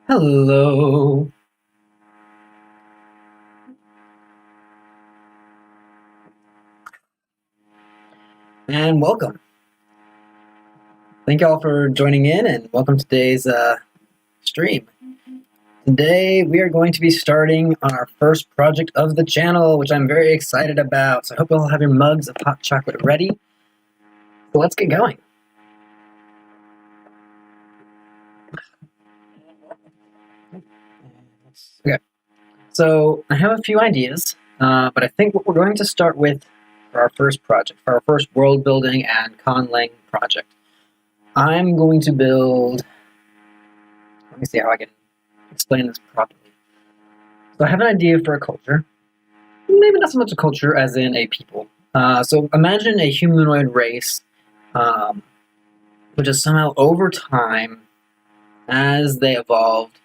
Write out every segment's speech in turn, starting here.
Hello, and welcome. Thank you all for joining in, and welcome to today's stream. Today, we are going to be starting on our first project of the channel, which I'm very excited about. So I hope you all have your mugs of hot chocolate ready. So let's get going. Okay, so I have a few ideas, but I think what we're going to start with for our first project, for our first world building and conlang project, I'm going to build. Let me see how I can explain this properly. So I have an idea for a culture. Maybe not so much a culture as in a people. So imagine a humanoid race, um, which is somehow over time, as they evolved,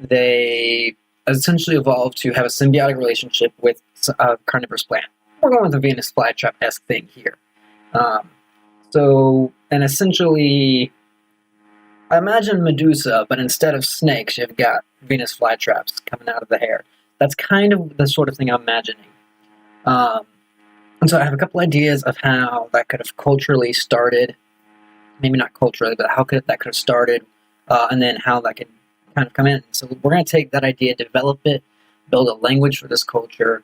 they essentially evolved to have a symbiotic relationship with a carnivorous plant. We're going with a Venus flytrap-esque thing here. And essentially, I imagine Medusa, but instead of snakes, you've got Venus flytraps coming out of the hair. That's kind of the sort of thing I'm imagining. And so I have a couple ideas of how that could have culturally started. Maybe not culturally, but how that could have started, and then how that could kind of come in. So we're going to take that idea, develop it, build a language for this culture,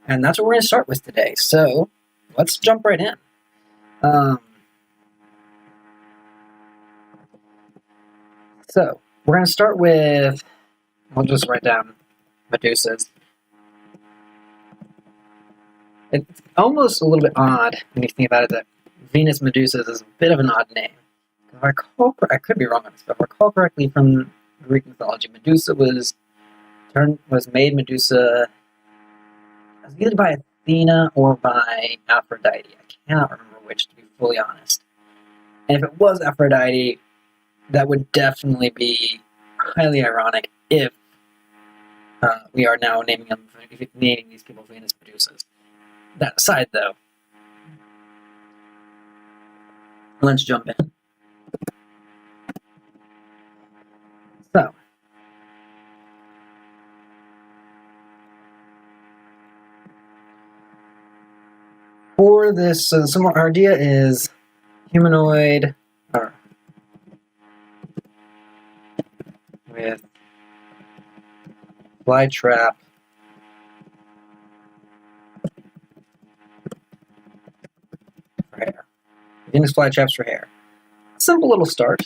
and that's what we're going to start with today. So let's jump right in. So we're going to start with, I'll just write down Medusas. It's almost a little bit odd when you think about it that Venus Medusas is a bit of an odd name. If I recall, I could be wrong on this, but if I recall correctly from Greek mythology, Medusa was made Medusa either by Athena or by Aphrodite. I cannot remember which, to be fully honest. And if it was Aphrodite, that would definitely be highly ironic if we are now naming these people Venus Medusas. That aside, though, let's jump in. So, for this, our idea is humanoid with flytrap for hair. Venus flytraps for hair. Simple little start.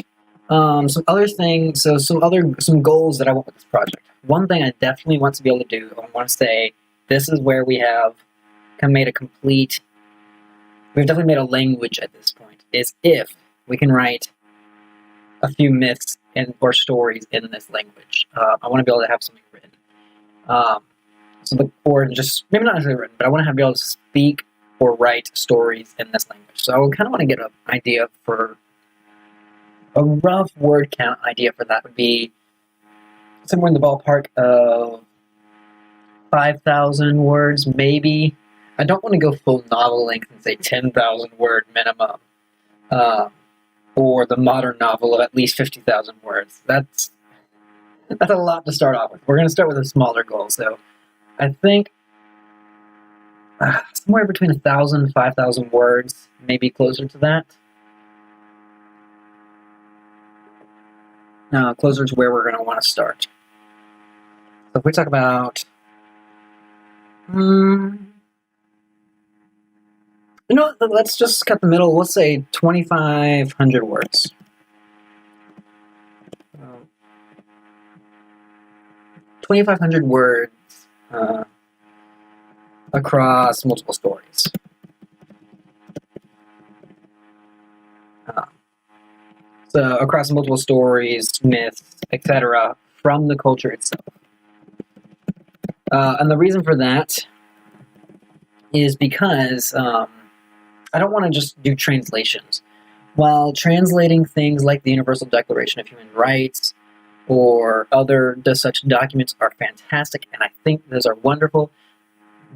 Some other things, some goals that I want with this project. One thing I definitely want to be able to do, I want to say, this is where we have kind of made a complete, we've definitely made a language at this point, is if we can write a few myths or stories in this language. I want to be able to have something written. Or just, maybe not necessarily written, but I want to be able to speak or write stories in this language. So I kind of want to get an idea for a rough word count idea for that would be somewhere in the ballpark of 5,000 words, maybe. I don't want to go full novel length and say 10,000 word minimum, or the modern novel of at least 50,000 words. That's a lot to start off with. We're going to start with a smaller goal, so I think somewhere between 1,000 and 5,000 words, maybe closer to that. Closer to where we're going to want to start. So if we talk about, let's just cut the middle. Let's say 2,500 words. 2,500 words across multiple stories. So across multiple stories, myths, etc., from the culture itself. And the reason for that is because I don't want to just do translations. While translating things like the Universal Declaration of Human Rights or other such documents are fantastic, and I think those are wonderful,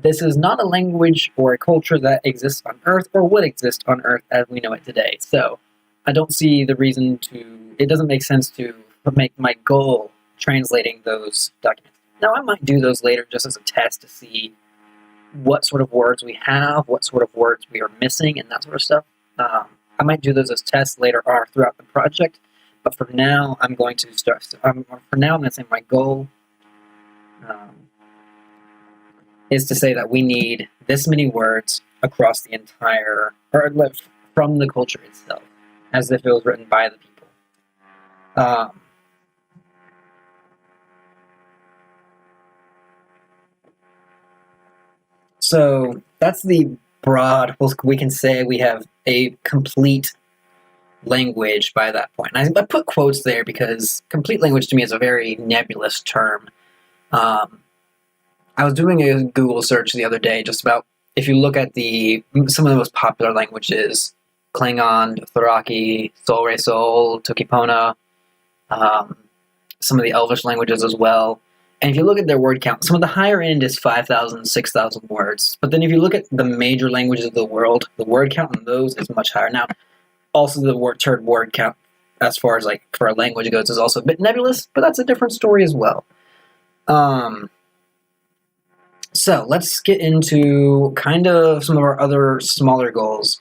this is not a language or a culture that exists on Earth or would exist on Earth as we know it today. So I don't see the reason to, it doesn't make sense to make my goal translating those documents. Now, I might do those later just as a test to see what sort of words we have, what sort of words we are missing, and that sort of stuff. I might do those as tests later on throughout the project, but for now, I'm going to start. I'm going to say my goal is to say that we need this many words across the entire, or from the culture itself, as if it was written by the people. So that's the broad, we can say we have a complete language by that point. And I put quotes there because complete language to me is a very nebulous term. I was doing a Google search the other day just about, if you look at some of the most popular languages, Klingon, Dothraki, Sol-Re-Sol, Tukipona, some of the Elvish languages as well. And if you look at their word count, some of the higher end is 5,000, 6,000 words. But then if you look at the major languages of the world, the word count on those is much higher. Now, also the word count, as far as like for a language goes, is also a bit nebulous, but that's a different story as well. So let's get into kind of some of our other smaller goals.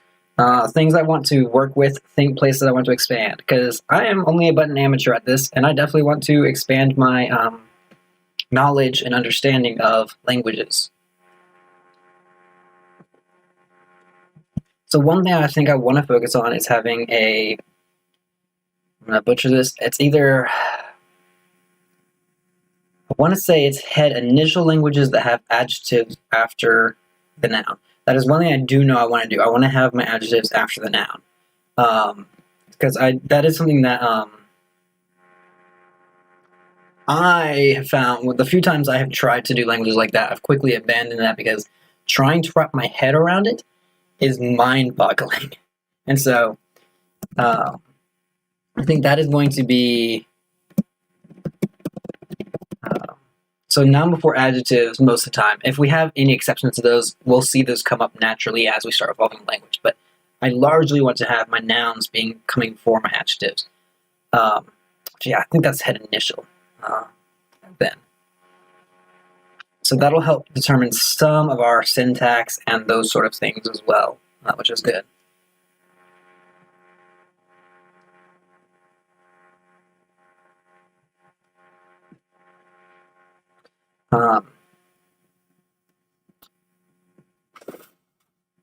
Things I want to work with, places I want to expand, because I am only a button amateur at this, and I definitely want to expand my knowledge and understanding of languages. So one thing I think I want to focus on is having I'm going to butcher this, it's either, I want to say it's head initial languages that have adjectives after the noun. That is one thing I do know I want to do. I want to have my adjectives after the noun. Because that is something that I have found, with the few times I have tried to do languages like that, I've quickly abandoned that because trying to wrap my head around it is mind-boggling. And so I think that is going to be... So noun before adjectives most of the time. If we have any exceptions to those, we'll see those come up naturally as we start evolving language. But I largely want to have my nouns coming before my adjectives. Yeah, I think that's head initial then. So that'll help determine some of our syntax and those sort of things as well, which is good.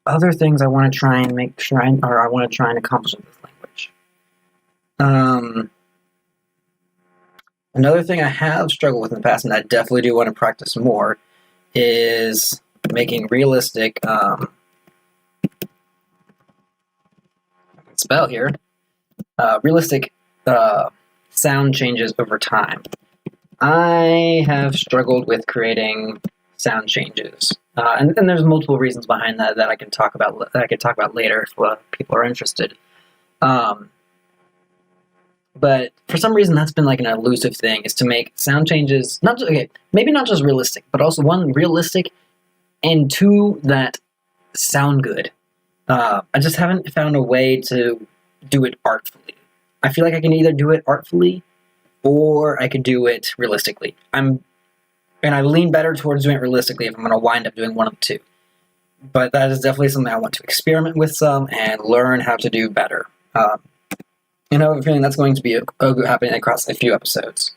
Other things I want to try and I want to try and accomplish with this language. Another thing I have struggled with in the past, and I definitely do want to practice more, is making realistic realistic sound changes over time. I have struggled with creating sound changes, and there's multiple reasons behind that I can talk about later if people are interested. But for some reason, that's been like an elusive thing, is to make sound changes, maybe not just realistic, but also one, realistic, and two, that sound good. I just haven't found a way to do it artfully. I feel like I can either do it artfully or I could do it realistically. And I lean better towards doing it realistically if I'm going to wind up doing one of the two. But that is definitely something I want to experiment with some and learn how to do better. And I have a feeling that's going to be happening across a few episodes,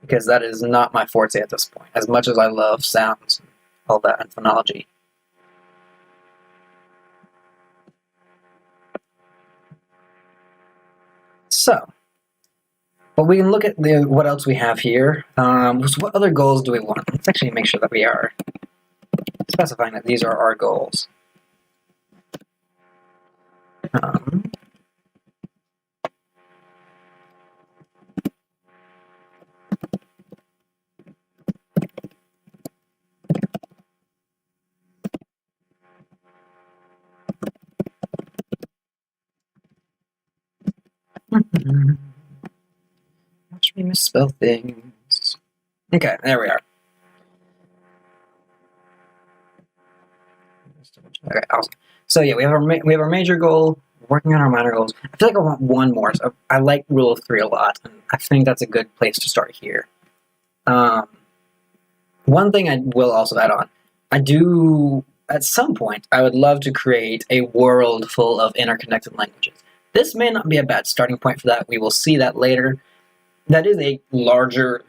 because that is not my forte at this point, as much as I love sounds and all that and phonology. So, but we can look at what else we have here. What other goals do we want? Let's actually make sure that we are specifying that these are our goals. Watch me misspell things. Okay, there we are. Okay, awesome. So yeah, we have our major goal, working on our minor goals. I feel like I want one more. So I like Rule of 3 a lot, and I think that's a good place to start here. One thing I will also add on, at some point, I would love to create a world full of interconnected languages. This may not be a bad starting point for that. We will see that later. That is a larger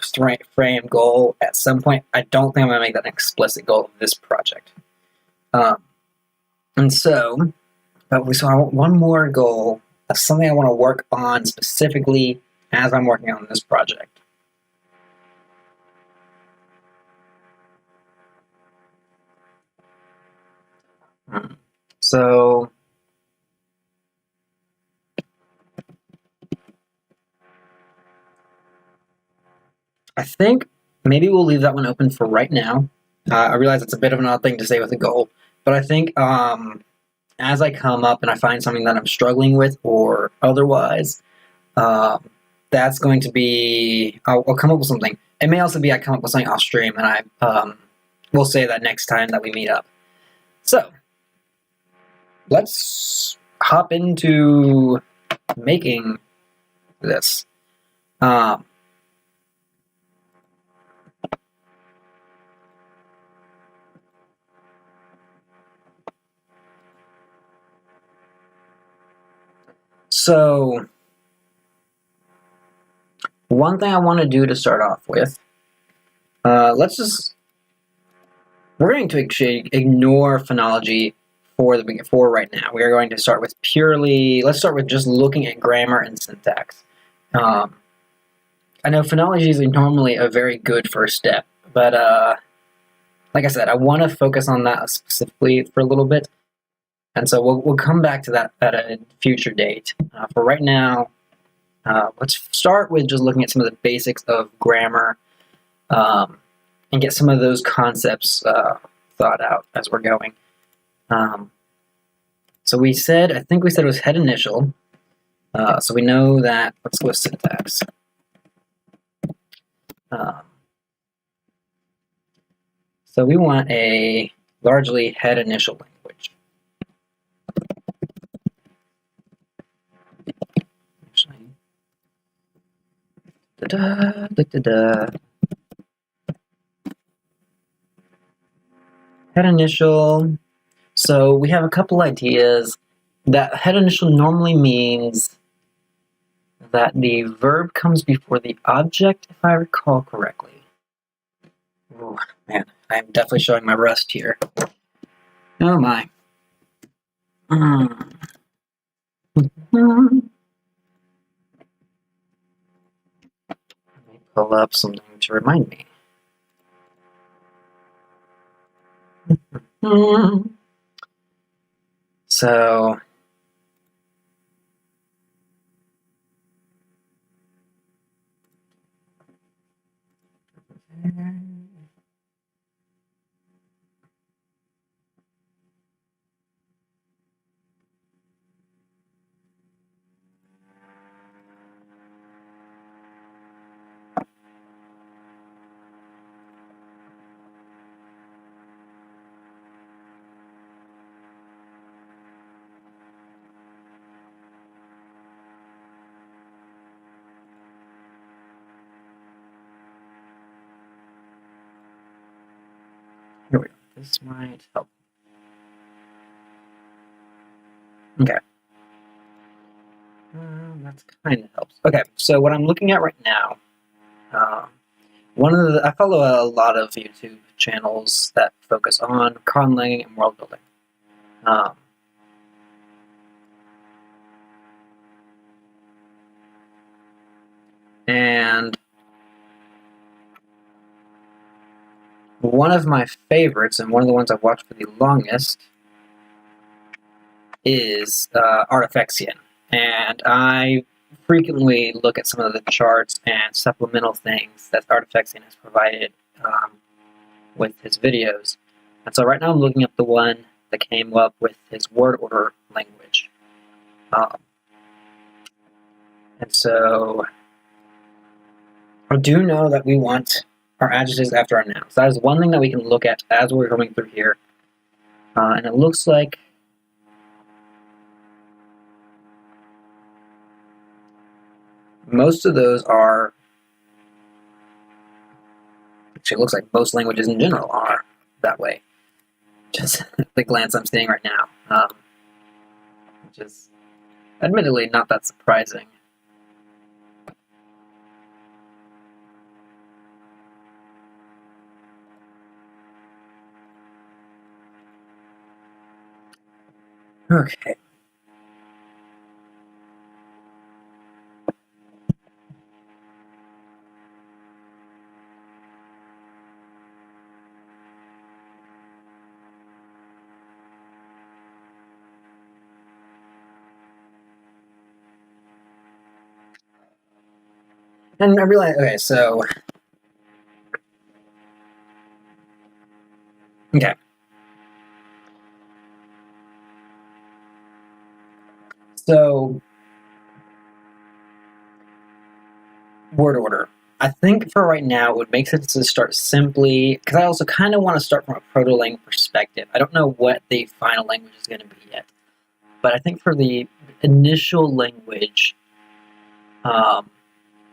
frame goal at some point. I don't think I'm going to make that an explicit goal of this project. And so I want one more goal. That's something I want to work on specifically as I'm working on this project. So I think maybe we'll leave that one open for right now. I realize it's a bit of an odd thing to say with a goal, but I think as I come up and I find something that I'm struggling with or otherwise, that's going to be, I'll come up with something. It may also be I come up with something off stream, and I will say that next time that we meet up. So let's hop into making this. So one thing I want to do to start off with, we're going to actually ignore phonology for right now. We are going to start with let's start with just looking at grammar and syntax. I know phonology is normally a very good first step, but like I said, I want to focus on that specifically for a little bit, and so we'll come back to that at a future date. For right now, let's start with just looking at some of the basics of grammar and get some of those concepts thought out as we're going. So I think we said it was head initial. So we know that. Let's go with syntax. So we want a largely head initial language. Head initial. So we have a couple ideas. That head initial normally means that the verb comes before the object, if I recall correctly. Oh man, I'm definitely showing my rust here. Oh my. Let me pull up something to remind me. So here we go. This might help. Okay. That kind of helps. Okay, so what I'm looking at right now, I follow a lot of YouTube channels that focus on conlang and world building. And one of my favorites, and one of the ones I've watched for the longest, is Artifexian. And I frequently look at some of the charts and supplemental things that Artifexian has provided with his videos. And so right now I'm looking up the one that came up with his word order language. And so I do know that we want our adjectives after our nouns. That is one thing that we can look at as we're going through here. And it looks like Most of those are, actually it looks like most languages in general are that way. Just the glance I'm seeing right now, which is admittedly not that surprising. Okay. And I realize, okay, so, okay. So, word order. I think for right now, it would make sense to start simply, because I also kind of want to start from a proto-lang perspective. I don't know what the final language is going to be yet, but I think for the initial language,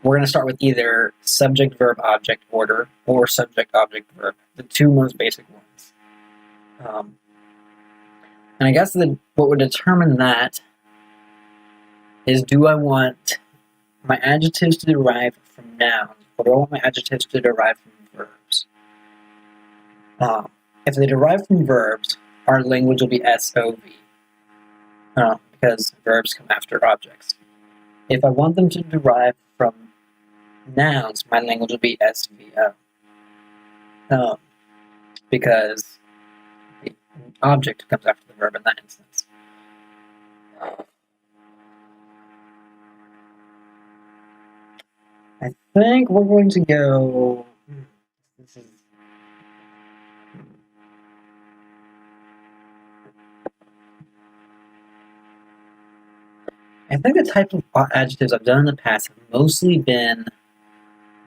we're going to start with either subject, verb, object order, or subject, object, verb, the two most basic ones. And I guess what would determine that is, do I want my adjectives to derive from nouns, or do I want my adjectives to derive from verbs? If they derive from verbs, our language will be SOV, because verbs come after objects. If I want them to derive from nouns, my language will be SVO, because the object comes after the verb in that instance. I think we're going to go. This is. I think the type of adjectives I've done in the past have mostly been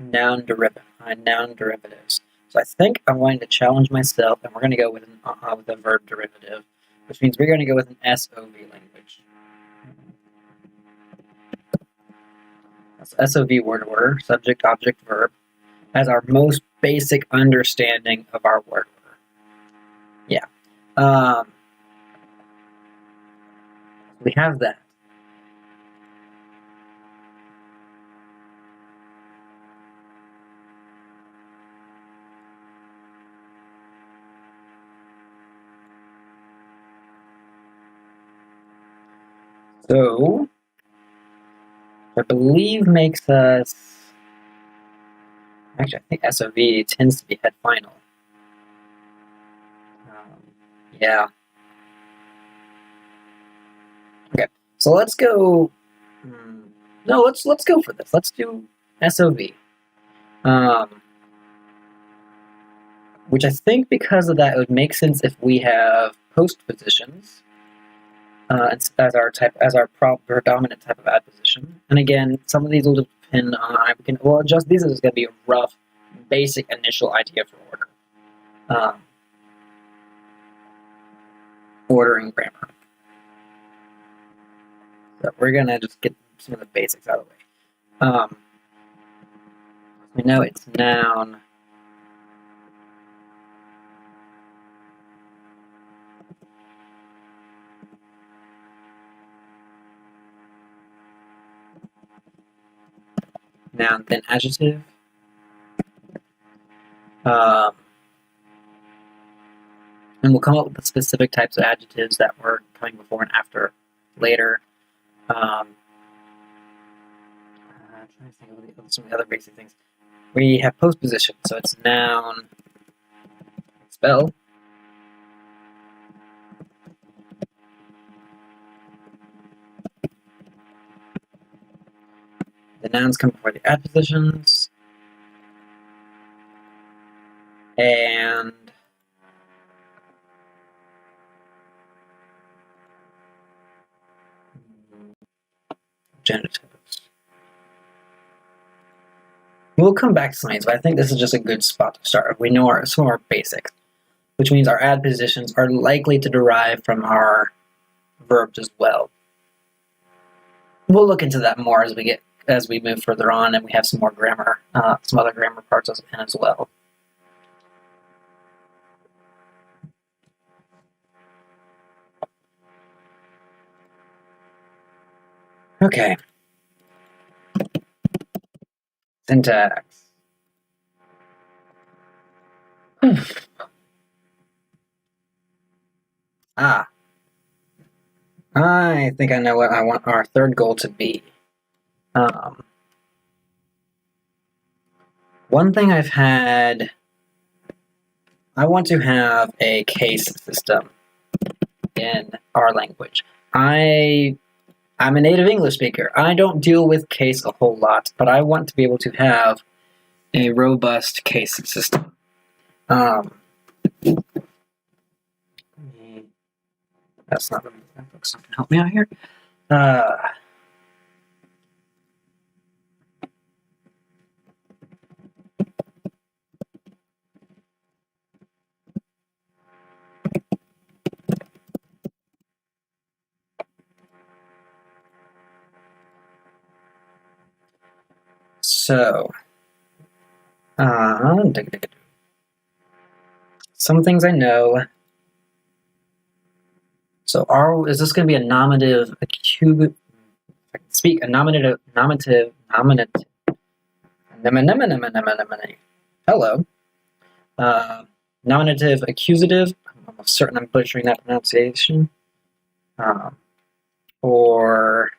noun derivatives. So I think I'm going to challenge myself, and we're going to go with a verb derivative, which means we're going to go with an SOV language. That's SOV word order, subject, object, verb, as our most basic understanding of our word order. Yeah. We have that. So, I believe makes us. Actually, I think SOV tends to be head final. Yeah. Okay, so let's go. No, let's go for this. Let's do SOV. Which I think because of that, it would make sense if we have postpositions as our predominant type of adposition. And again, some of these will depend on. We'll adjust these. Is going to be a rough, basic initial idea for order. Order and grammar. So we're gonna just get some of the basics out of the way. We know it's noun. Noun, then adjective. And we'll come up with the specific types of adjectives that were coming before and after later. I'm trying to think of some of the other basic things. We have postposition, so it's noun, spell. The nouns come before the adpositions. And genitives. We'll come back to science, but I think this is just a good spot to start. We know some of our basics, which means our adpositions are likely to derive from our verbs as well. We'll look into that more as we get as we move further on, and we have some more grammar, some other grammar parts as well. Okay. Syntax. I think I know what I want our third goal to be. One thing I've had, I want to have a case system in our language. I'm a native English speaker. I don't deal with case a whole lot, but I want to be able to have a robust case system. That's not that book's not going to help me out here. So, some things I know. So, is this going to be a nominative, accusative? I can speak a nominative. Hello. Nominative, accusative. I'm almost certain I'm butchering that pronunciation. Or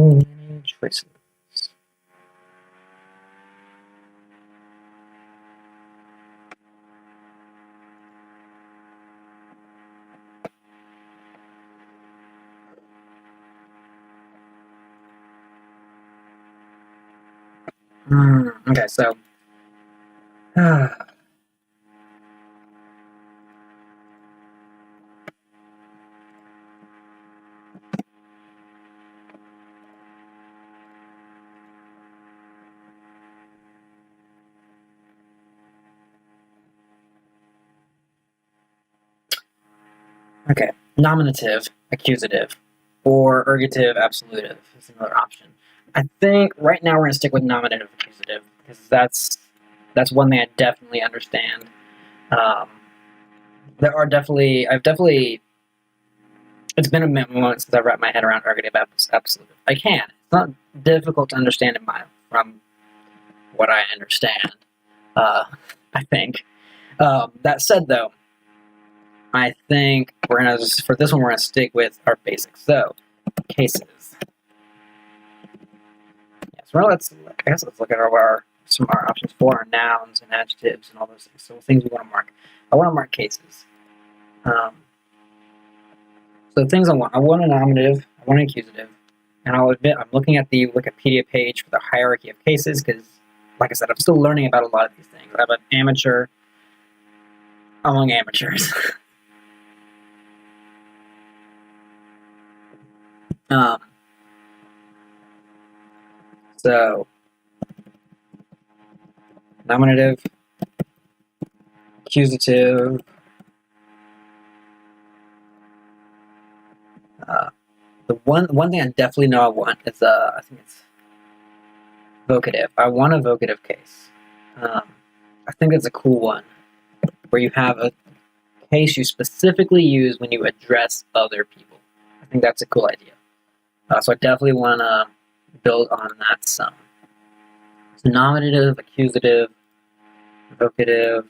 many choices. Okay, so okay, nominative, accusative, or ergative, absolutive is another option. I think right now we're going to stick with nominative, accusative because that's one thing I definitely understand. There are definitely it's been a moment since I've wrapped my head around ergative, absolutive. I can. It's not difficult to understand from what I understand. I think. That said, though, I think for this one we're gonna stick with our basics. So, cases. Yeah, so let's look at our options for our nouns and adjectives and all those things. So things we want to mark. I want to mark cases. So things I want a nominative, I want an accusative, and I'll admit I'm looking at the Wikipedia page for the hierarchy of cases because, like I said, I'm still learning about a lot of these things. I'm an amateur among amateurs. So, nominative, accusative, the one thing I definitely know I want is I think it's vocative. I want a vocative case. I think it's a cool one where you have a case you specifically use when you address other people. I think that's a cool idea. So I definitely want to build on that some. So nominative, accusative, vocative.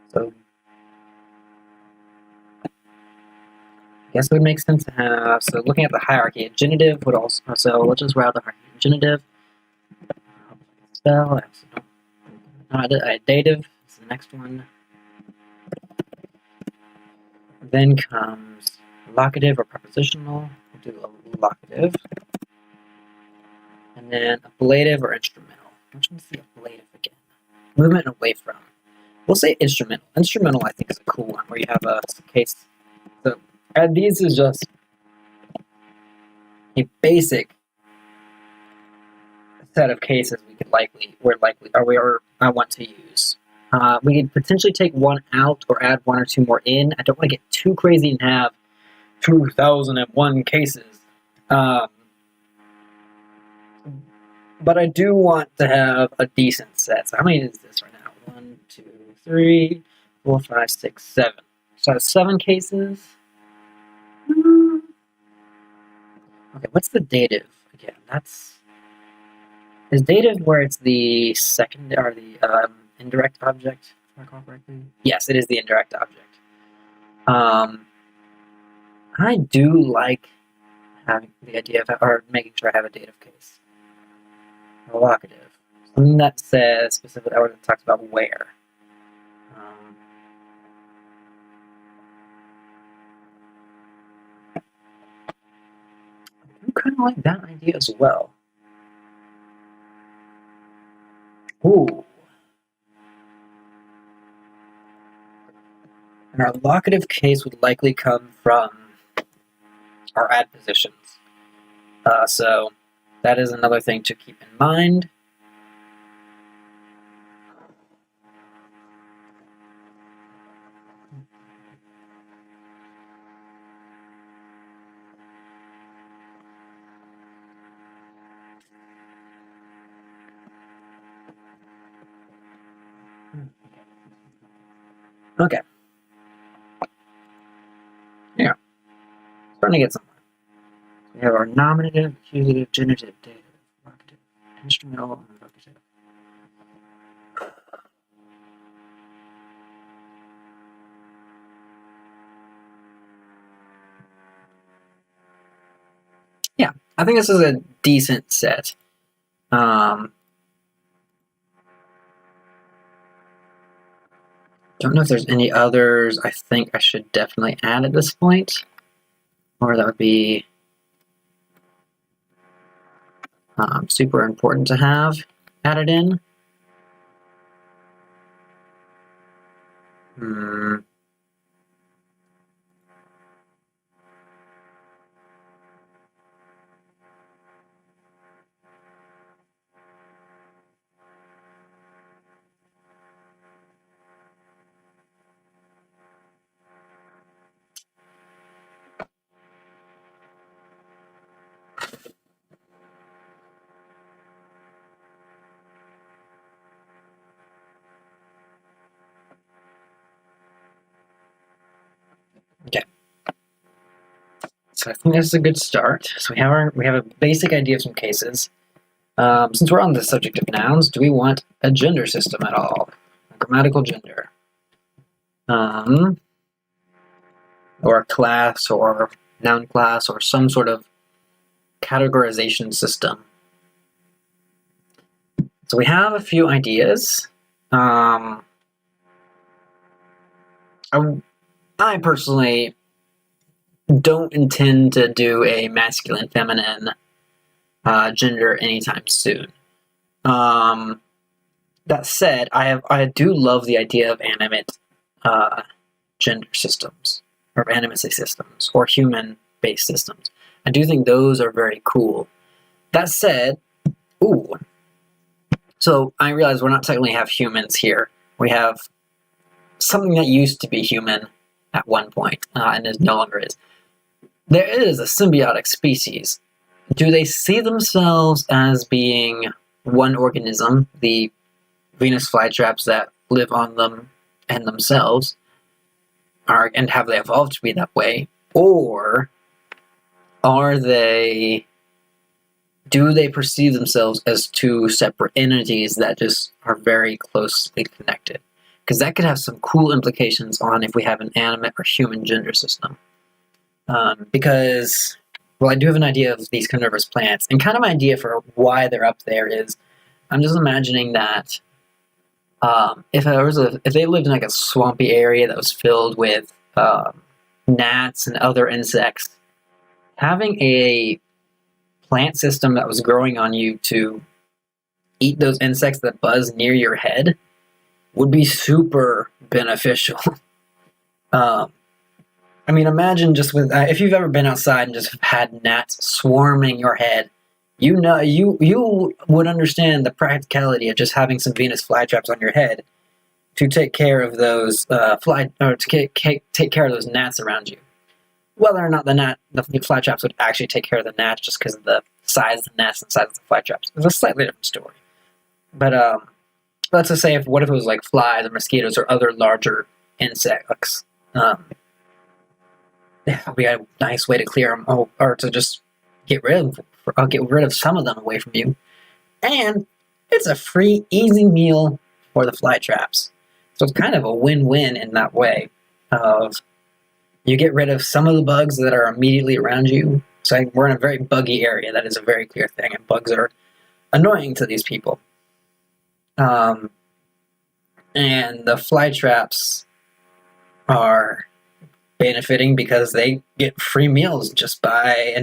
So I guess it would make sense to have, so looking at the hierarchy, a genitive would also, so let's just route the hierarchy. Genitive, spell, Dative is the next one. Then comes locative or prepositional. We'll do a locative. And then ablative or instrumental. Which one's the ablative again? Movement away from. We'll say instrumental. Instrumental, I think, is a cool one where you have a case. So, these is just a basic set of cases I want to use. We could potentially take one out or add one or two more in. I don't want to get too crazy and have 2001 cases. But I do want to have a decent set. So how many is this right now? 1, 2, 3, 4, 5, 6, 7. So I have 7 cases. Okay, what's the dative again? Is dative where it's the second or the indirect object, if I recall correctly? Yes, it is the indirect object. I do like having the idea of making sure I have a dative case. A locative. Something that says specifically, or that talks about where. I kind of like that idea as well. Ooh. And our locative case would likely come from our add positions. So that is another thing to keep in mind. Okay. Yeah. Starting to get somewhere. We have our nominative, accusative, genitive, dative, locative, instrumental, and vocative. Yeah, I think this is a decent set. Don't know if there's any others I think I should definitely add at this point, or that would be super important to have added in. Okay. So I think this is a good start. So we have a basic idea of some cases. Since we're on the subject of nouns, do we want a gender system at all? A grammatical gender. Or a class or noun class or some sort of categorization system. So we have a few ideas. I personally don't intend to do a masculine, feminine gender anytime soon. That said, I do love the idea of animate gender systems, or animacy systems, or human-based systems. I do think those are very cool. That said, so I realize we're not technically have humans here. We have something that used to be human at one point, and is no longer is. There is a symbiotic species. Do they see themselves as being one organism, the Venus flytraps that live on them and themselves, and have they evolved to be that way? Or do they perceive themselves as two separate entities that just are very closely connected? Because that could have some cool implications on if we have an animate or human gender system. Because, well, I do have an idea of these carnivorous plants, and kind of my idea for why they're up there is, I'm just imagining that If they lived in like a swampy area that was filled with gnats and other insects, having a plant system that was growing on you to eat those insects that buzz near your head would be super beneficial. um, I mean, imagine just with if you've ever been outside and just had gnats swarming your head, you would understand the practicality of just having some Venus flytraps on your head to take care of those take care of those gnats around you. Whether or not the flytraps would actually take care of the gnats just because of the size of the gnats and the size of the flytraps is a slightly different story. But let's just say what if it was like flies or mosquitoes or other larger insects? Yeah, we had a nice way to clear them, or to just get rid of some of them away from you. And it's a free, easy meal for the fly traps. So it's kind of a win-win in that way. Of you get rid of some of the bugs that are immediately around you. So we're in a very buggy area. That is a very clear thing, and bugs are annoying to these people. And the fly traps are benefiting because they get free meals just by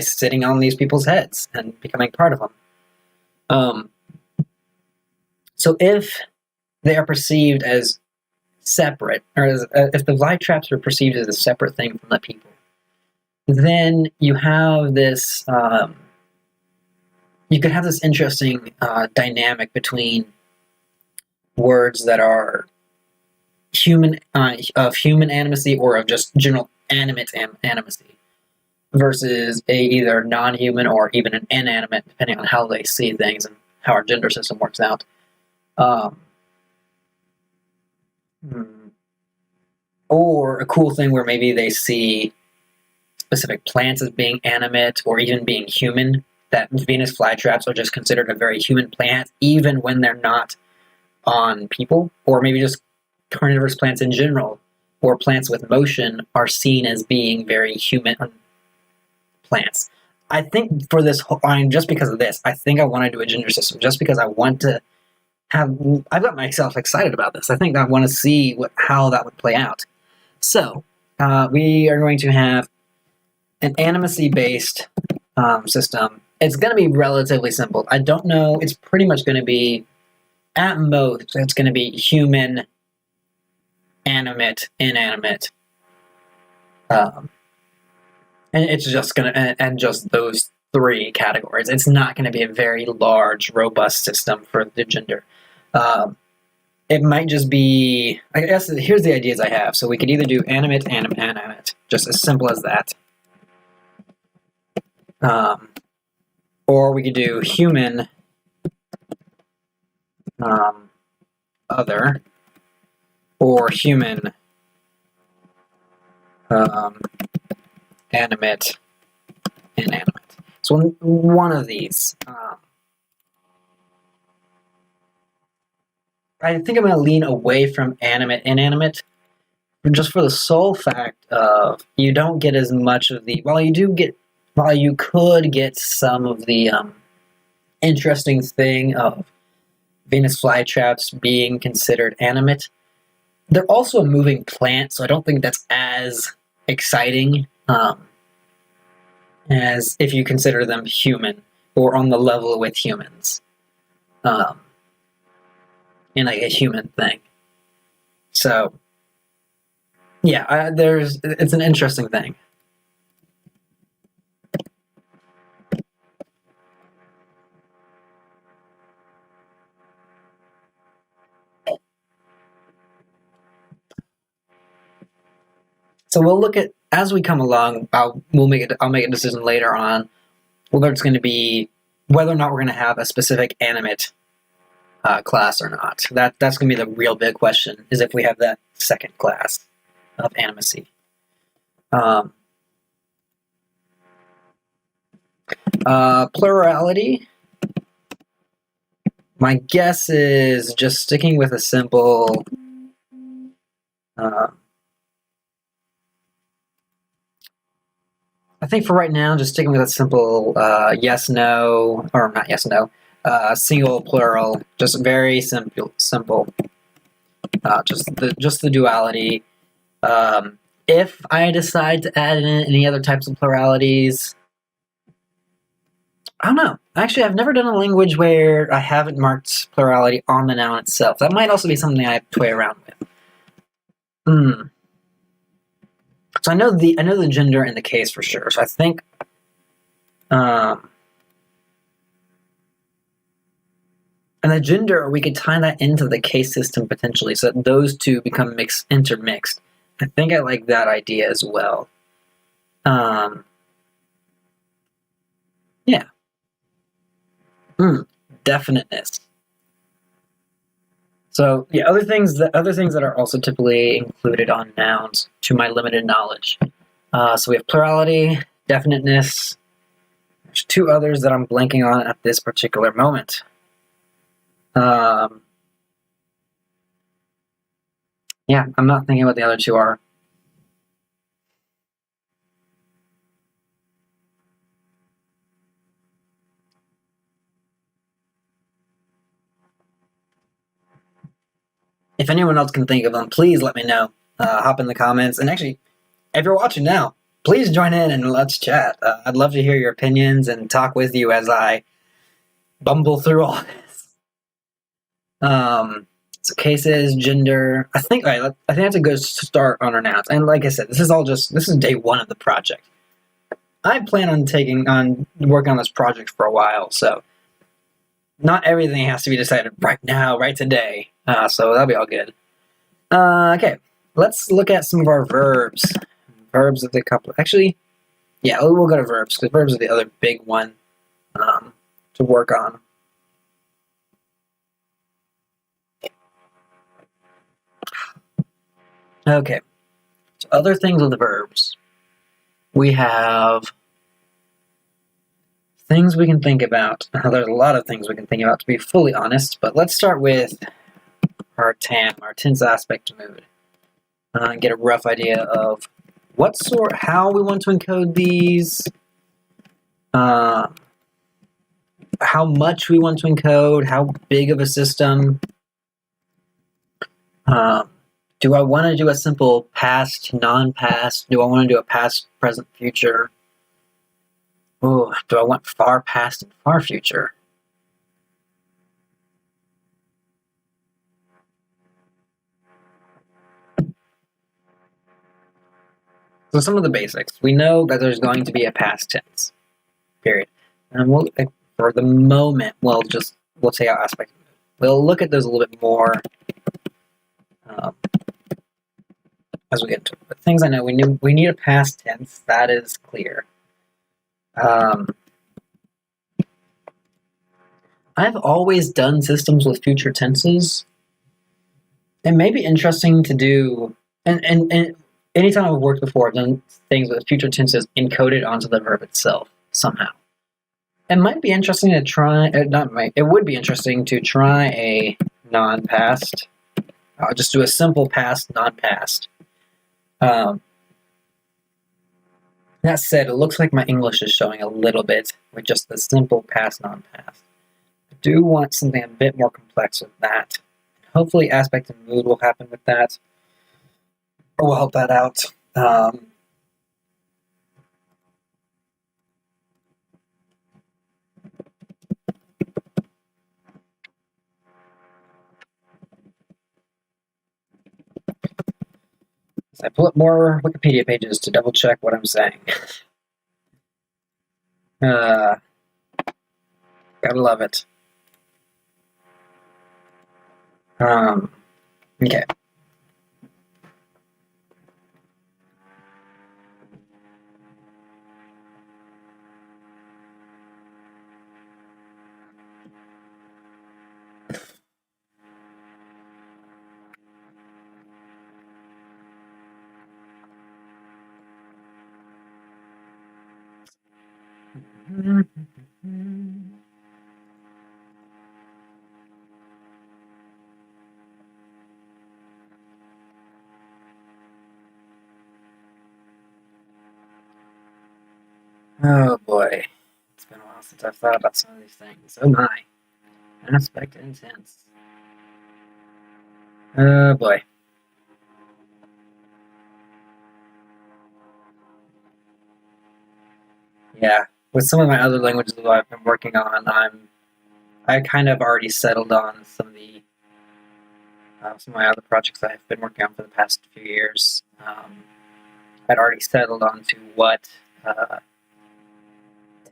sitting on these people's heads and becoming part of them. So if they are perceived as separate, or if the fly traps are perceived as a separate thing from the people, then you have this. You could have this interesting dynamic between words that are human of human animacy or of just general animate animacy versus a either non-human or even an inanimate, depending on how they see things and how our gender system works out. Or a cool thing where maybe they see specific plants as being animate or even being human, that Venus flytraps are just considered a very human plant even when they're not on people, or maybe just carnivorous plants in general, or plants with motion are seen as being very human plants. I think for this whole, just because of this, I think I want to do a gender system just because I want to I've got myself excited about this. I think I want to see how that would play out. So, we are going to have an animacy-based system. It's going to be relatively simple. I don't know. It's pretty much going to be, at most, it's going to be human, animate, inanimate. And it's just going to, and just those three categories. It's not going to be a very large, robust system for the gender. It might just be, I guess, here's the ideas I have. So we could either do animate, animate, just as simple as that. Or we could do human, other, or human, animate, inanimate. So one of these. I think I'm going to lean away from animate, inanimate, just for the sole fact of you don't get as much of the, while you could get some of the interesting thing of Venus flytraps being considered animate, they're also a moving plant, so I don't think that's as exciting as if you consider them human or on the level with humans. In like a human thing. So, yeah, it's an interesting thing. So we'll look at, as we come along, I'll make a decision later on whether it's going to be, whether or not we're going to have a specific animate class or not. That's going to be the real big question, is if we have that second class of animacy. Plurality. My guess is just sticking with a simple I think for right now, just sticking with a simple yes, no, or not yes, no, single, plural, just very simple. Just the duality. If I decide to add in any other types of pluralities, I don't know. Actually, I've never done a language where I haven't marked plurality on the noun itself. That might also be something I toy around with. So I know the gender and the case for sure. So I think, and the gender, we could tie that into the case system potentially, so that those two become intermixed. I think I like that idea as well. Yeah. Definiteness. So yeah, other things that are also typically included on nouns, to my limited knowledge. So we have plurality, definiteness. There's two others that I'm blanking on at this particular moment. Yeah, I'm not thinking what the other two are. If anyone else can think of them, please let me know. Hop in the comments. And actually, if you're watching now, please join in and let's chat. I'd love to hear your opinions and talk with you as I bumble through all this. So cases, gender. I think that's a good start on our nouns. And like I said, this is day one of the project. I plan on working on this project for a while, so not everything has to be decided right now, right today. So that'll be all good. Okay, let's look at some of our verbs. Verbs of the couple. Actually, yeah, we'll go to verbs because verbs are the other big one to work on. Okay, so other things with the verbs. We have things we can think about. There's a lot of things we can think about, to be fully honest, but let's start with our TAM, our tense aspect mood. Get a rough idea of how we want to encode these, how much we want to encode, how big of a system. Do I want to do a simple past, non-past? Do I want to do a past, present, future? Oh, do I want far past and far future? So some of the basics. We know that there's going to be a past tense, period. And for the moment, we'll say our aspect. We'll look at those a little bit more as we get into it. But things I know, we need a past tense. That is clear. I've always done systems with future tenses. It may be interesting to do, and anytime I've worked before, I've done things with future tenses encoded onto the verb itself somehow. It might be interesting to try, it would be interesting to try a non-past. I'll just do a simple past, non-past. That said, it looks like my English is showing a little bit with just the simple past, non-past. I do want something a bit more complex with that. Hopefully aspect and mood will happen with that, or will help that out. So I pull up more Wikipedia pages to double check what I'm saying. Gotta love it. Okay. Oh boy, it's been a while since I've thought about some of these things. Oh my. Aspect and tense. Oh boy. Yeah, with some of my other languages that I've been working on, I kind of already settled on some of my other projects that I've been working on for the past few years. I'd already settled on to what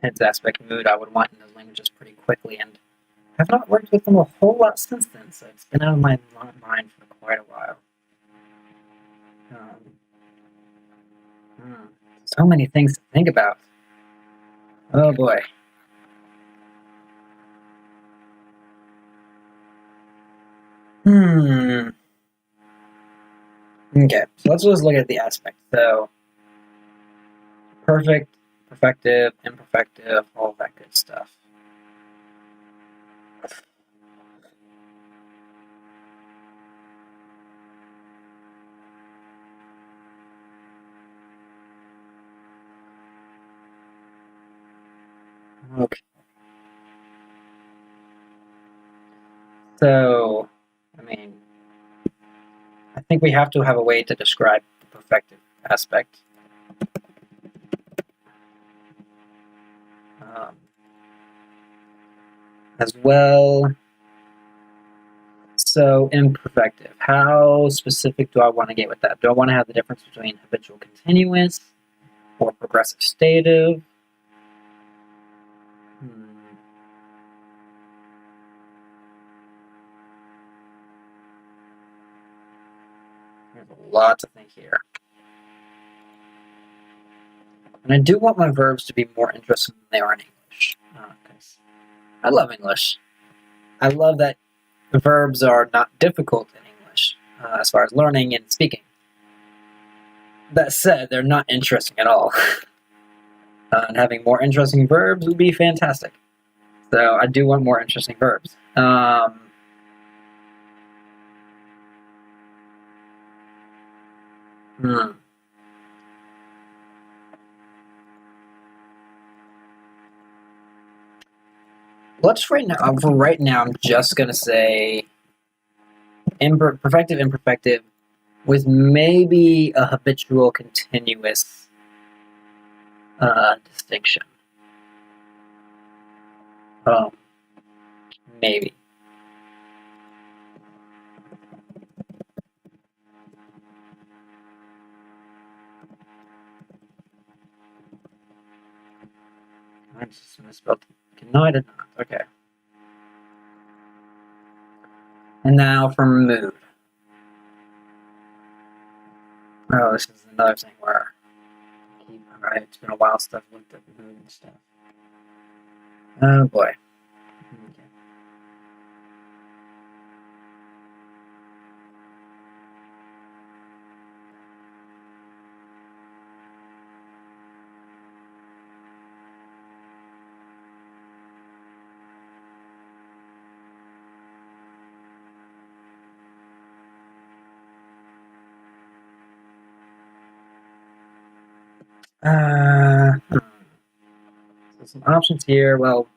tense aspect mood I would want in those languages pretty quickly, and I've not worked with them a whole lot since then, so it's been out of my mind for quite a while. Um, so many things to think about. Oh boy. Okay, so let's just look at the aspect. So, perfect, perfective, imperfective, all that good stuff. Okay. So, I mean, I think we have to have a way to describe the perfective aspect. As well. So, imperfective. How specific do I want to get with that? Do I want to have the difference between habitual continuous or progressive stative? There's a lot to think here. And I do want my verbs to be more interesting than they are in English. I love English. I love that the verbs are not difficult in English as far as learning and speaking. That said, they're not interesting at all. And having more interesting verbs would be fantastic. So I do want more interesting verbs. For right now, I'm just gonna say perfective, imperfective, with maybe a habitual continuous distinction. Maybe. I just misspelled. No, I did not. Okay. And now for mood. Oh, this is another thing where alright, it's been a while since I've looked at mood and stuff. Oh boy. Okay. So some options here. Well,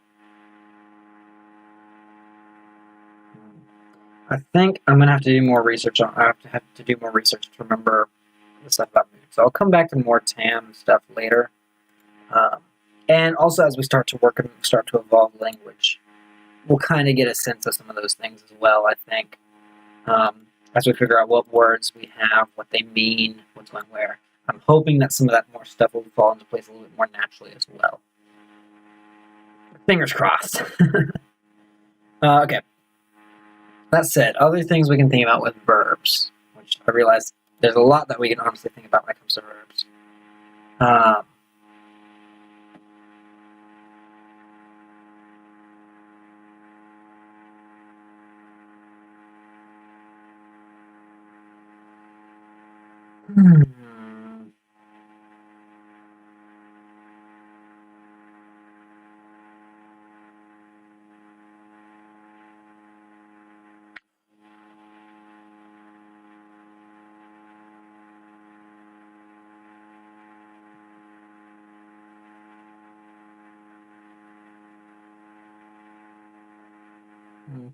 I think I'm gonna have to do more research on. I have to do more research to remember the stuff about mood. So I'll come back to more TAM stuff later. And also, as we start to work and start to evolve language, we'll kind of get a sense of some of those things as well. I think as we figure out what words we have, what they mean, what's going where. I'm hoping that some of that more stuff will fall into place a little bit more naturally as well. Fingers crossed. Okay. That said, other things we can think about with verbs, which I realize there's a lot that we can honestly think about when it comes to verbs.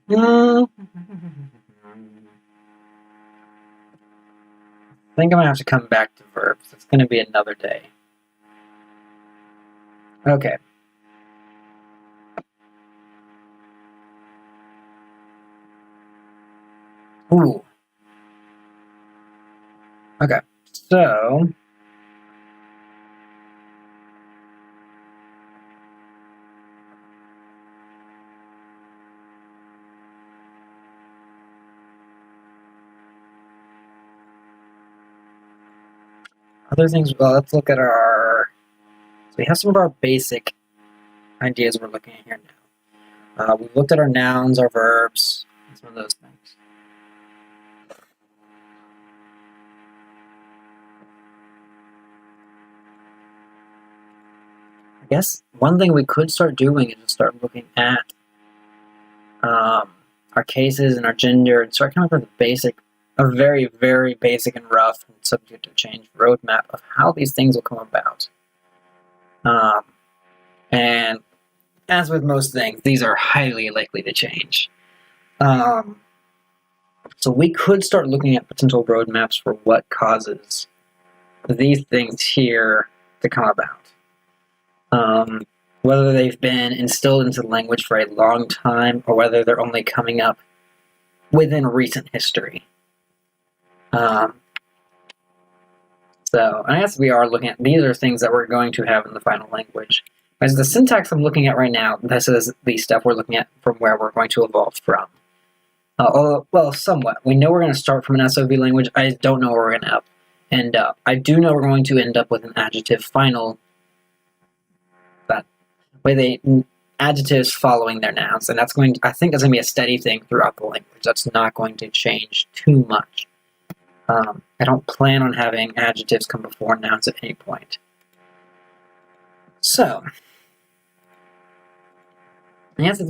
I think I'm gonna have to come back to verbs. It's gonna be another day. Okay. Ooh. Okay. So other things. Well, let's look at our. So we have some of our basic ideas we're looking at here now. We've looked at our nouns, our verbs, and some of those things. I guess one thing we could start doing is just start looking at our cases and our gender and start coming up with a very, very basic and rough and subject to change roadmap of how these things will come about. And as with most things, these are highly likely to change. So we could start looking at potential roadmaps for what causes these things here to come about. Whether they've been instilled into the language for a long time or whether they're only coming up within recent history. So I guess we are looking at, these are things that we're going to have in the final language. As the syntax I'm looking at right now, this is the stuff we're looking at from where we're going to evolve from. Well, somewhat. We know we're going to start from an SOV language. I don't know where we're going to end up. I do know we're going to end up with an adjective final, that with adjectives following their nouns, and I think that's going to be a steady thing throughout the language. That's not going to change too much. I don't plan on having adjectives come before nouns at any point. So, I guess that's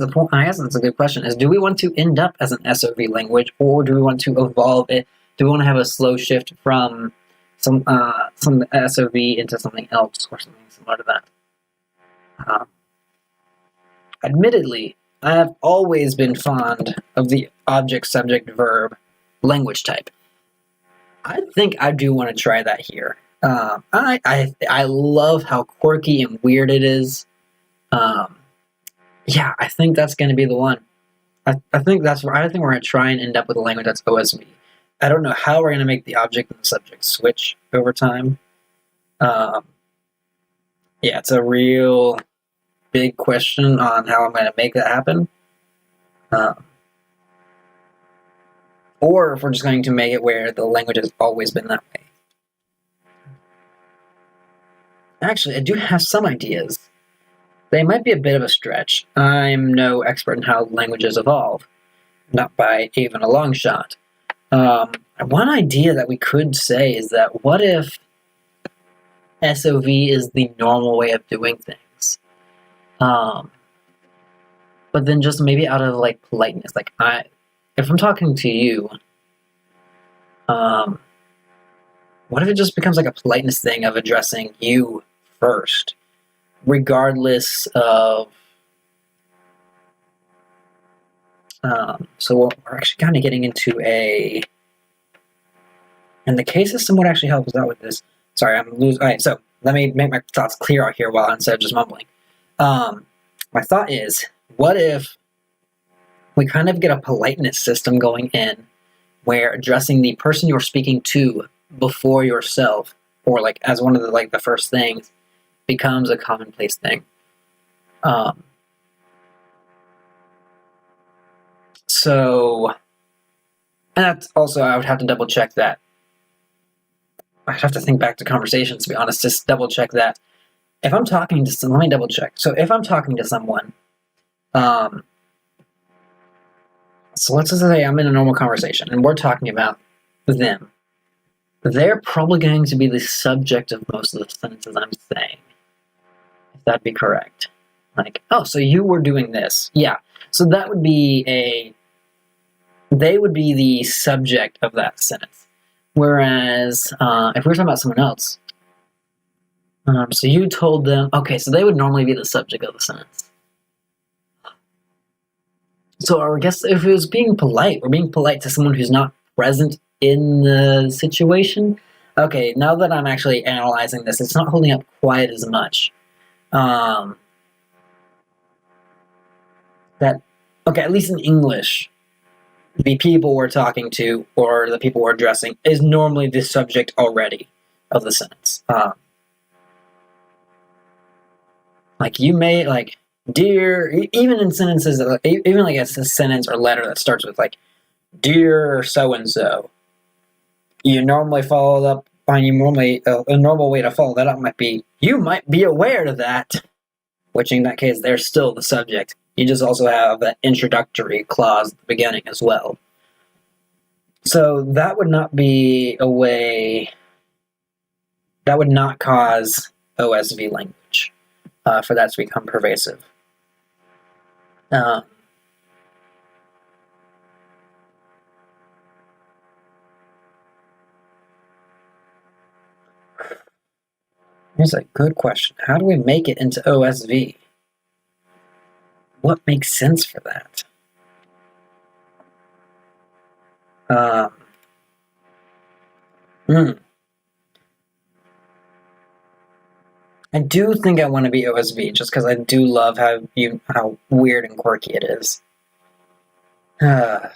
a good question, is do we want to end up as an SOV language, or do we want to evolve it? Do we want to have a slow shift from some SOV into something else, or something similar to that? Admittedly, I have always been fond of the object, subject, verb language type. I think I do want to try that here. I love how quirky and weird it is. Yeah, I think that's going to be the one. I think we're going to try and end up with a language that's OSV. I don't know how we're going to make the object and the subject switch over time. Yeah, it's a real big question on how I'm going to make that happen. Or if we're just going to make it where the language has always been that way. Actually, I do have some ideas. They might be a bit of a stretch. I'm no expert in how languages evolve, not by even a long shot. One idea that we could say is that what if SOV is the normal way of doing things? But then just maybe out of like politeness, like if I'm talking to you, what if it just becomes like a politeness thing of addressing you first, regardless of. So we're actually kind of getting into a. And the case system would actually help us out with this. Sorry, I'm losing. All right, so let me make my thoughts clear out here instead of just mumbling. My thought is, what if we kind of get a politeness system going in where addressing the person you're speaking to before yourself, or like as one of the first things, becomes a commonplace thing. So, and that's also, I would have to double check that. I'd have to think back to conversations, to be honest, just double check that. If I'm talking to someone, let me double check. So if I'm talking to someone, so let's just say I'm in a normal conversation and we're talking about them. They're probably going to be the subject of most of the sentences I'm saying. If that'd be correct. Like, oh, so you were doing this. Yeah. So that would be they would be the subject of that sentence. Whereas, if we're talking about someone else, so you told them, okay, so they would normally be the subject of the sentence. So I guess if it was being polite, we're being polite to someone who's not present in the situation. Okay, now that I'm actually analyzing this, it's not holding up quite as much. Um, that okay, at least in English, the people we're talking to or the people we're addressing is normally the subject already of the sentence. Like you may like dear, even in sentences, even like a sentence or letter that starts with like dear so and so. You normally follow it up. You normally a normal way to follow that up might be you might be aware of that, which in that case they're still the subject. You just also have that introductory clause at the beginning as well. So that would not be a way. That would not cause OSV language for that to become pervasive. Here's a good question. How do we make it into OSV? What makes sense for that? I do think I want to be OSV just because I do love how weird and quirky it is. I'll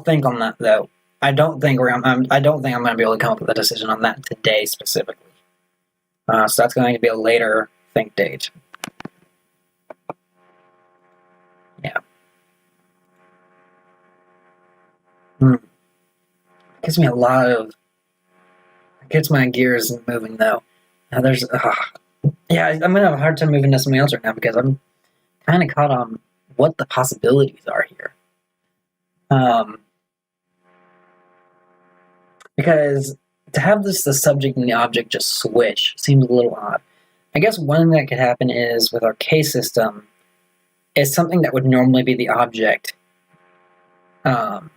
think on that though. I don't think I'm going to be able to come up with a decision on that today specifically. So that's going to be a later think date. Yeah. Gives me a lot of. Gets my gears moving though. Now there's. Yeah, I'm gonna have a hard time moving to something else right now because I'm kind of caught on what the possibilities are here. Because to have the subject and the object just switch seems a little odd. I guess one thing that could happen is with our case system, is something that would normally be the object, for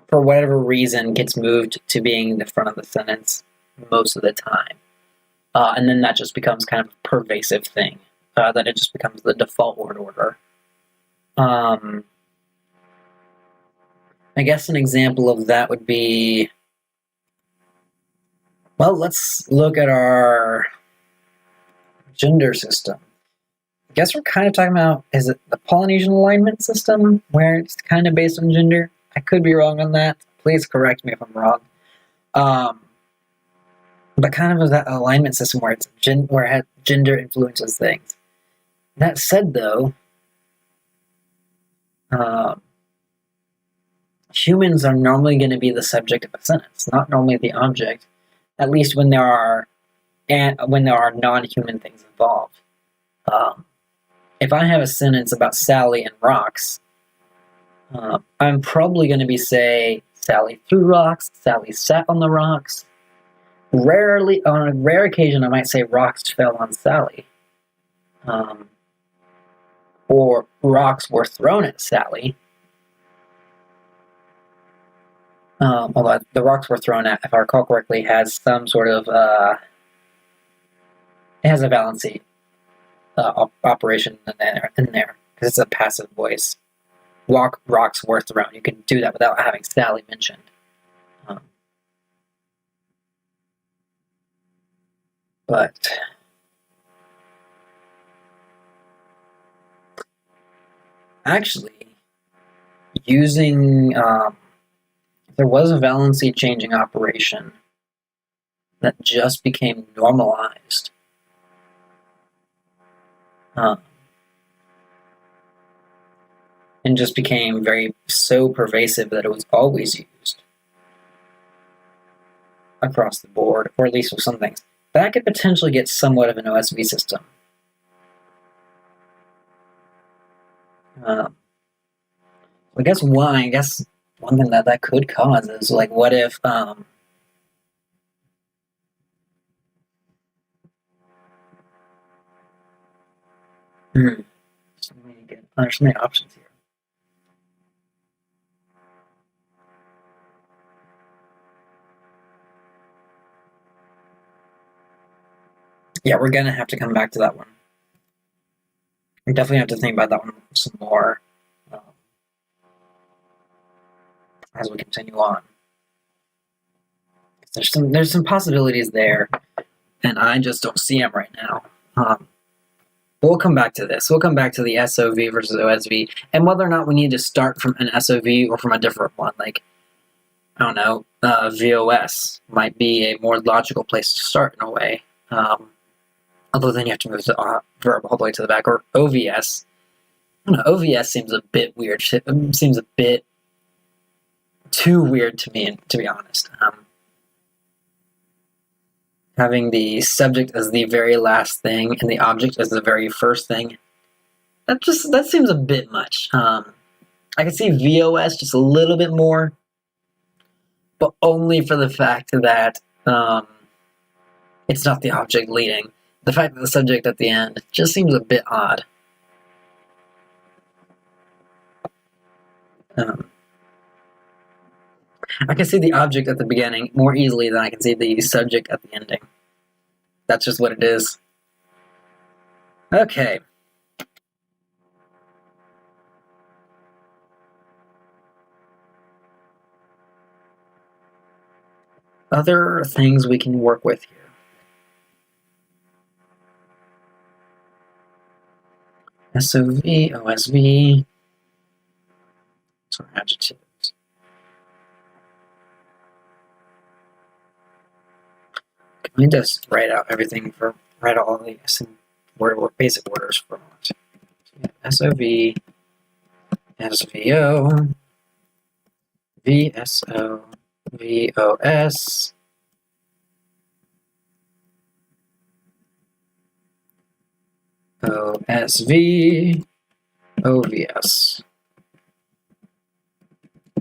whatever reason, gets moved to being the front of the sentence most of the time. And then that just becomes kind of a pervasive thing, that it just becomes the default word order. I guess an example of that would be, well, let's look at our gender system. I guess we're kind of talking about, is it the Polynesian alignment system where it's kind of based on gender? I could be wrong on that. Please correct me if I'm wrong. But kind of that alignment system where it's where gender influences things. That said, though, humans are normally going to be the subject of a sentence, not normally the object. At least when there are non-human things involved. If I have a sentence about Sally and rocks, I'm probably going to be say Sally threw rocks, Sally sat on the rocks. Rarely, on a rare occasion, I might say rocks fell on Sally, or rocks were thrown at Sally. Although the rocks were thrown at, if I recall correctly, has some sort of it has a valency operation in there because it's a passive voice. Rocks were thrown. You can do that without having Sally mentioned. But actually, using there was a valency changing operation that just became normalized. And just became so pervasive that it was always used across the board, or at least with some things. That could potentially get somewhat of an OSV system. I guess one thing that could cause is like, what if there's so many options here. Yeah, we're gonna have to come back to that one. I definitely have to think about that one some more um, as we continue on. There's some possibilities there, and I just don't see them right now. But we'll come back to this. We'll come back to the SOV versus OSV, and whether or not we need to start from an SOV or from a different one. Like, I don't know, VOS might be a more logical place to start in a way. Although then you have to move the verb all the way to the back. Or OVS. I don't know, OVS seems a bit weird. It seems a bit too weird to me, to be honest. Having the subject as the very last thing and the object as the very first thing, that seems a bit much. I can see VOS just a little bit more, but only for the fact that it's not the object leading. The fact that the subject at the end just seems a bit odd. I can see the object at the beginning more easily than I can see the subject at the ending. That's just what it is. Okay. Other things we can work with here. SOV, OSV. Sorry, adjectives. Can we just write out everything write all the basic orders for SOV, SVO, VSO, VOS, OSV, OVS.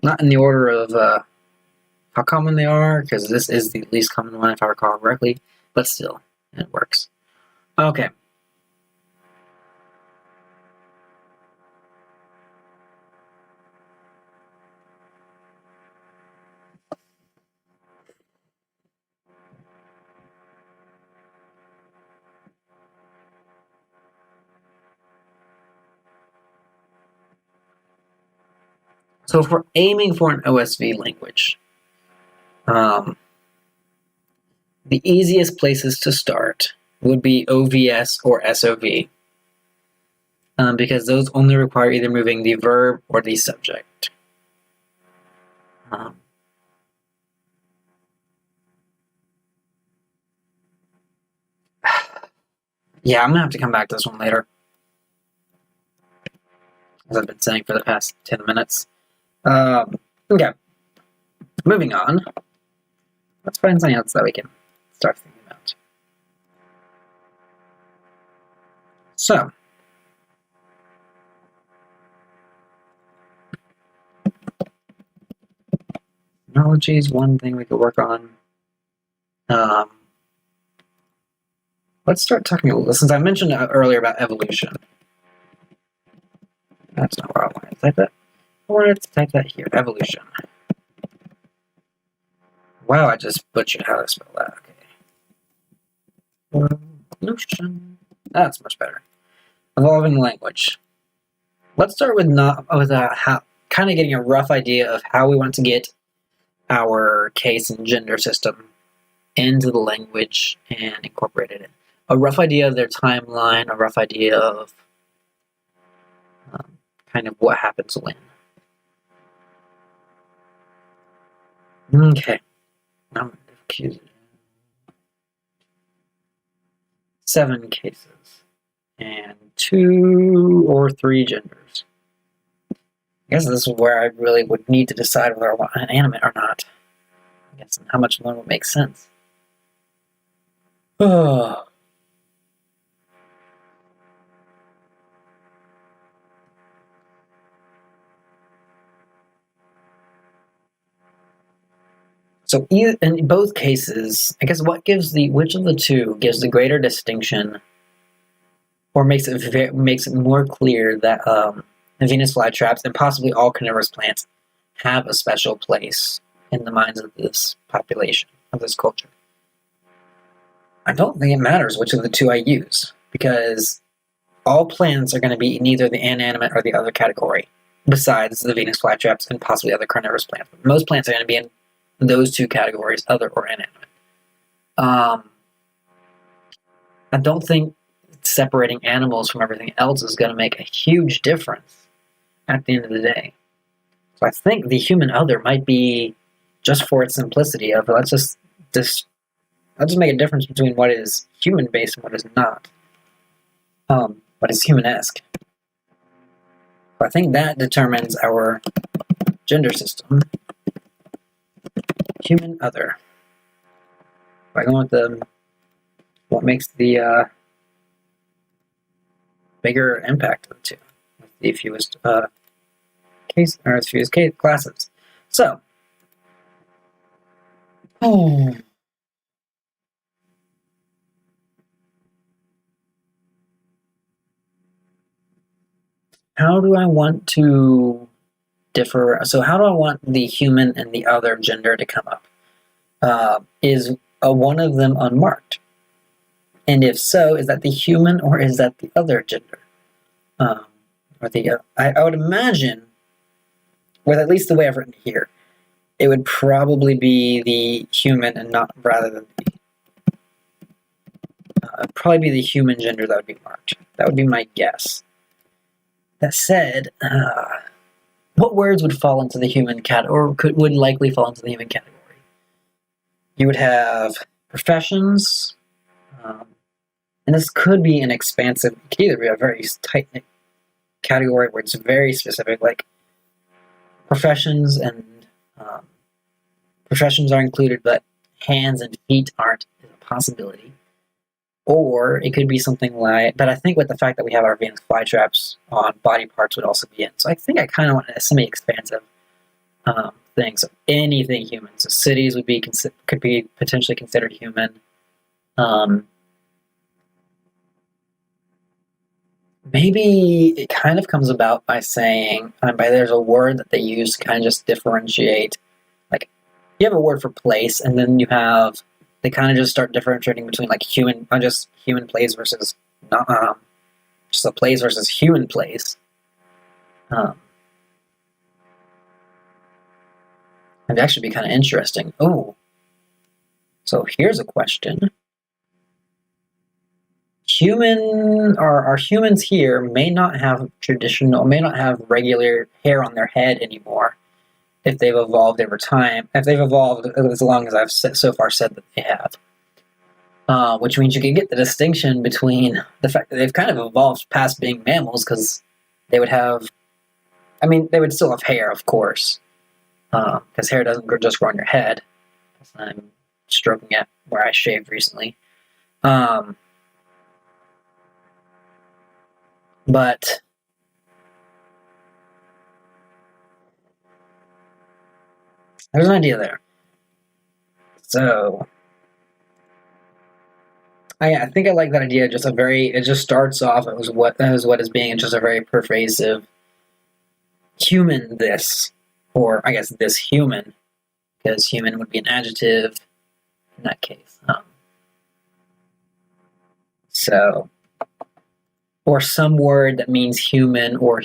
Not in the order of how common they are, because this is the least common one if I recall correctly, but still, it works. Okay. So if we're aiming for an OSV language, the easiest places to start would be OVS or SOV, because those only require either moving the verb or the subject. Yeah, I'm going to have to come back to this one later, as I've been saying for the past 10 minutes. Okay, moving on. Let's find something else that we can start thinking about. So, technology is one thing we could work on. Let's start talking a little, since I mentioned earlier about evolution. That's not where I wanted to type that. I wanted to type that here, evolution. Wow, I just butchered how to spell that. Okay. Evolution. That's much better. Evolving language. Let's start with kind of getting a rough idea of how we want to get our case and gender system into the language and incorporate it in. A rough idea of their timeline, a rough idea of kind of what happens when. Okay. Nominative 7 cases and 2 or 3 genders. I guess this is where I really would need to decide whether I want an animate or not. I guess how much one would make sense. Oh. So in both cases, I guess which of the two gives the greater distinction, or makes it more clear that Venus flytraps and possibly all carnivorous plants have a special place in the minds of this population, of this culture? I don't think it matters which of the two I use, because all plants are going to be in either the inanimate or the other category, besides the Venus flytraps and possibly other carnivorous plants. But most plants are going to be in those two categories, other or inanimate. I don't think separating animals from everything else is going to make a huge difference at the end of the day. So I think the human other might be, just for its simplicity of let's just make a difference between what is human based and what is not. What is human-esque. So I think that determines our gender system. Human other. By going with what makes the bigger impact of the two, with the fewest classes. So, how do I want to differ? So, how do I want the human and the other gender to come up? Is one of them unmarked? And if so, is that the human or is that the other gender? I would imagine, with at least the way I've written here, it would probably be the human and not rather than probably be the human gender that would be marked. That would be my guess. That said, what words would fall into the human would likely fall into the human category? You would have professions, and this could be an expansive, it could either be a very tight category where it's very specific, like professions and professions are included, but hands and feet aren't a possibility. Or it could be something like, but I think with the fact that we have our Venus flytraps on body parts would also be in. So I think I kind of want a semi-expansive thing. So anything human. So cities could be potentially considered human. Maybe it kind of comes about by saying, there's a word that they use to kind of just differentiate. Like, you have a word for place, and then they kind of just start differentiating between like human place versus not, just a place versus human place. It'd actually be kind of interesting. Oh, so here's a question. Our humans here may not have regular hair on their head anymore if they've evolved over time. If they've evolved as long as I've so far said that they have. Which means you can get the distinction between the fact that they've kind of evolved past being mammals, because they would still have hair, of course, because hair doesn't just grow on your head. I'm stroking at where I shaved recently. But there's an idea there. So I think I like that idea. It just starts off as what is being just a very pervasive human or I guess this human, because human would be an adjective in that case. Or some word that means human or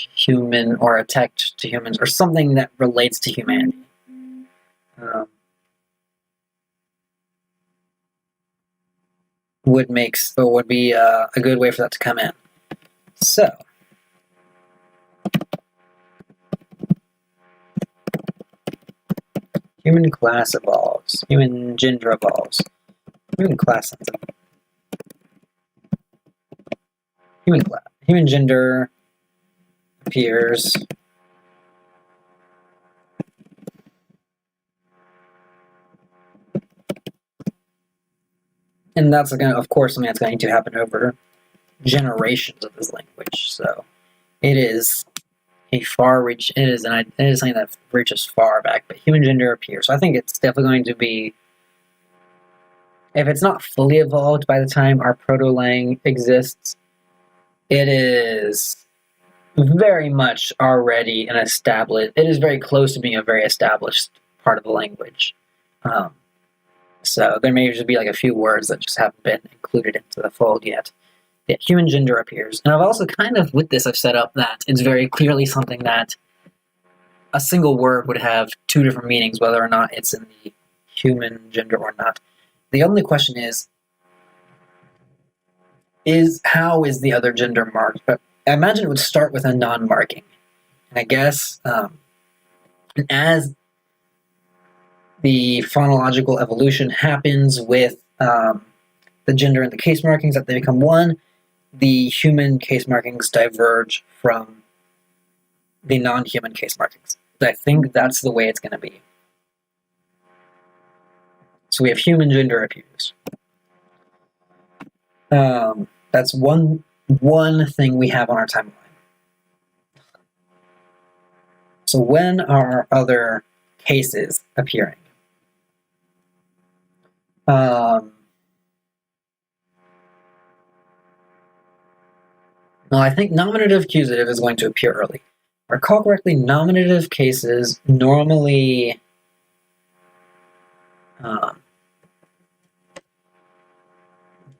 attached to humans, or something that relates to humanity. Would be a good way for that to come in. So, human class evolves. Human gender evolves. Human class ends up. Human gender appears. And that's of course something that's going to happen over generations of this language. So it is something that reaches far back, but human gender appears. So I think it's definitely going to be, if it's not fully evolved by the time our proto-lang exists, it is very much already it is very close to being a very established part of the language. So there may just be like a few words that just haven't been included into the fold yet. Yeah, human gender appears. And I've also kind of, with this, I've set up that it's very clearly something that a single word would have two different meanings, whether or not it's in the human gender or not. The only question is how is the other gender marked? But I imagine it would start with a non-marking. And I guess as the phonological evolution happens with the gender and the case markings, that they become one, the human case markings diverge from the non-human case markings. I think that's the way it's going to be. So we have human gender appears. That's one thing we have on our timeline. So when are other cases appearing? Well, I think nominative accusative is going to appear early. If I recall correctly, nominative cases normally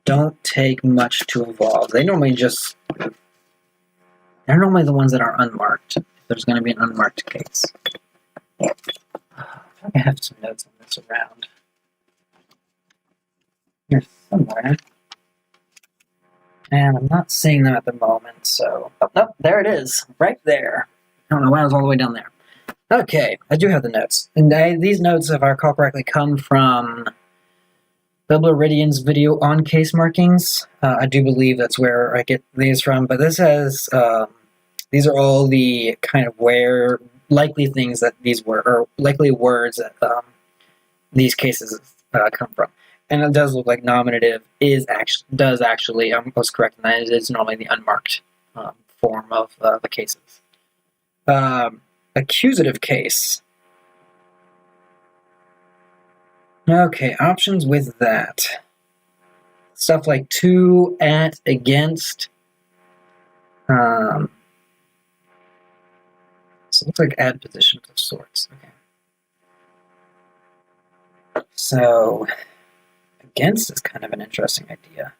don't take much to evolve. They're normally the ones that are unmarked. If there's going to be an unmarked case. I have some notes on this around here somewhere. And I'm not seeing them at the moment, so... Oh, nope, there it is. Right there. I don't know why I was all the way down there. Okay, I do have the notes. And these notes, if I recall correctly, come from Bibloridian's video on case markings. I do believe that's where I get these from, but this has... these are all the kind of where likely things that these were, or likely words that these cases come from. And it does look like nominative does actually, I was correct in that it is normally the unmarked form of the cases. Accusative case. Okay, options with that. Stuff like to, at, against. So it looks like add positions of sorts. Okay. So against is kind of an interesting idea.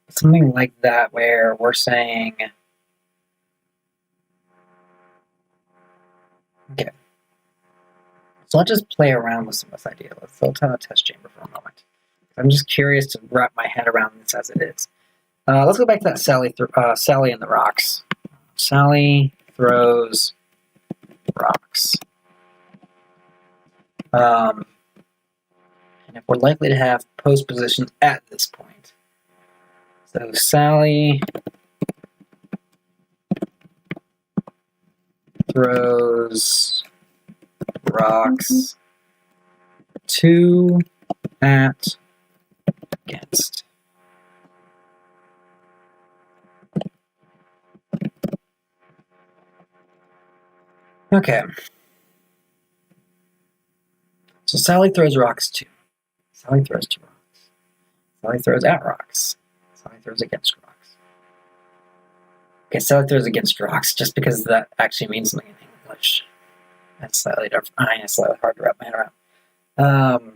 Something like that where we're saying, okay, so I'll just play around with some of this idea. Let's have a test chamber for a moment. I'm just curious to wrap my head around this as it is. Let's go back to that Sally and the rocks. Sally throws rocks. And if we're likely to have post positions at this point. So Sally throws rocks to, at, against. Okay. So Sally throws rocks to. Sally throws to rocks. Sally throws at rocks. Sally throws against rocks. Okay, Sally throws against rocks, just because that actually means something in English. That's slightly different. It's slightly hard to wrap my head around.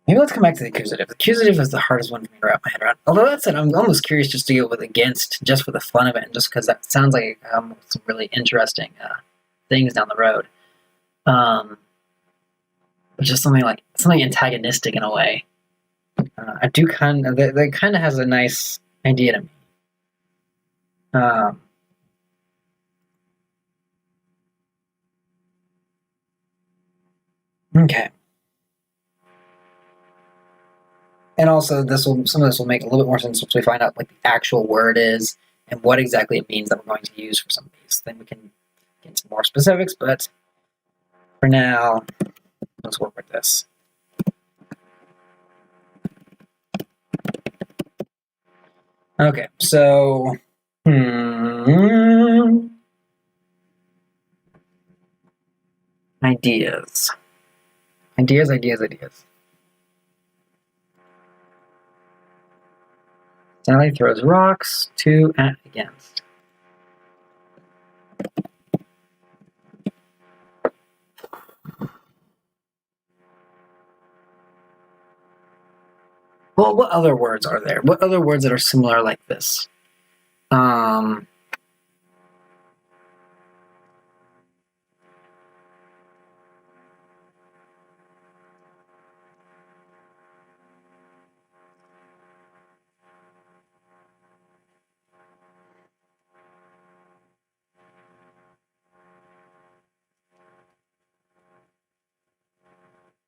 Maybe let's come back to the accusative. The accusative is the hardest one for me to wrap my head around. Although that said, I'm almost curious just to go with against, just for the fun of it, and just because that sounds like some really interesting things down the road. Just something antagonistic in a way. I do that kind of has a nice idea to me. Okay. And also, some of this will make a little bit more sense once we find out what the actual word is and what exactly it means that we're going to use for some of these. Then we can get into more specifics, but for now, let's work with this. Okay, so ideas. Sally throws rocks to, at, against. Well, what other words are there? What other words that are similar like this? Um,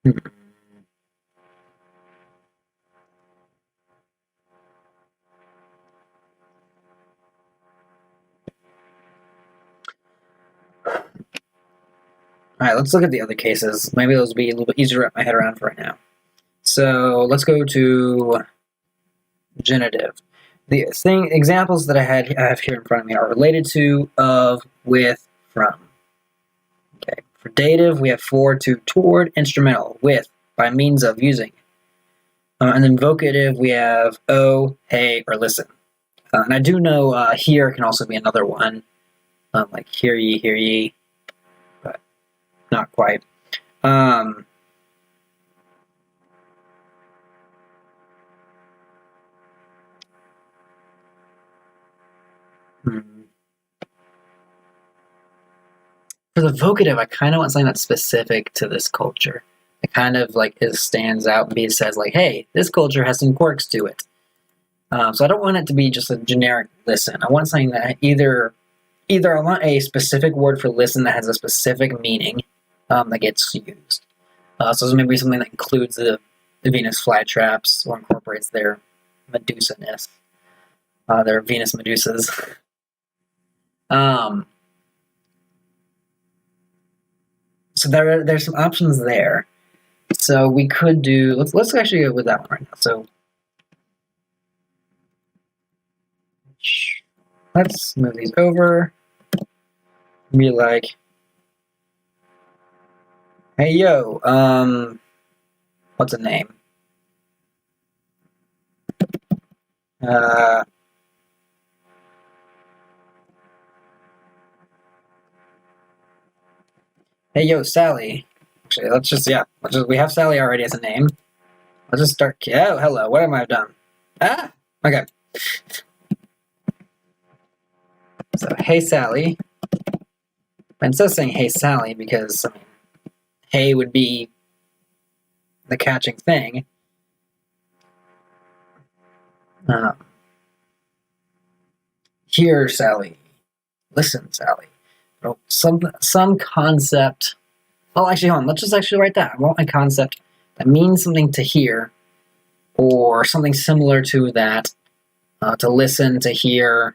hmm. All right, let's look at the other cases. Maybe those will be a little bit easier to wrap my head around for right now. So let's go to genitive. The examples that I have here in front of me are related to, of, with, from. Okay. For dative, we have for, to, toward, instrumental, with, by means of, using. And then vocative, we have oh, hey, or listen. And I do know here can also be another one, like hear ye, but not quite. Um, hmm. For the vocative, I kind of want something that's specific to this culture. It kind of like stands out and says like, hey, this culture has some quirks to it. So I don't want it to be just a generic listen. I want something that either I want a specific word for listen that has a specific meaning that gets used. So maybe something that includes the Venus flytraps or incorporates their Medusa-ness, their Venus Medusas. So there's some options there. So we could do, let's actually go with that one right now. So let's move these over. Be like, hey yo, what's a name? Hey yo, Sally. Actually, we have Sally already as a name. Let's just start. Oh, hello. What have I done? Ah, okay. So, hey Sally. Instead of saying hey Sally, because I mean, hey would be the catching thing. Here, Sally. Listen, Sally. Some concept. Oh, actually, hold on. Let's just actually write that. I want a concept that means something to hear, or something similar to that. To listen, to hear,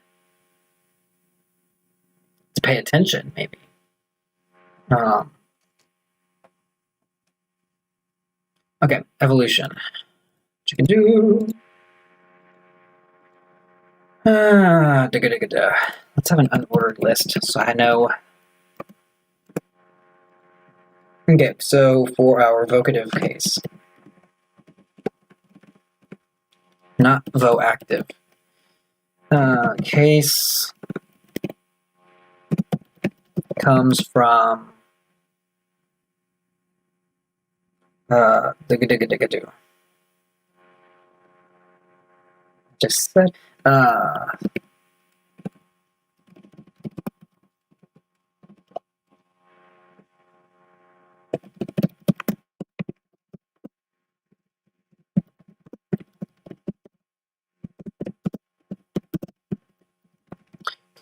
to pay attention, maybe. Okay, evolution. Chicken do. Let's have an unordered list so I know. Okay, so for our vocative case, not voactive. Case comes from digga. Just said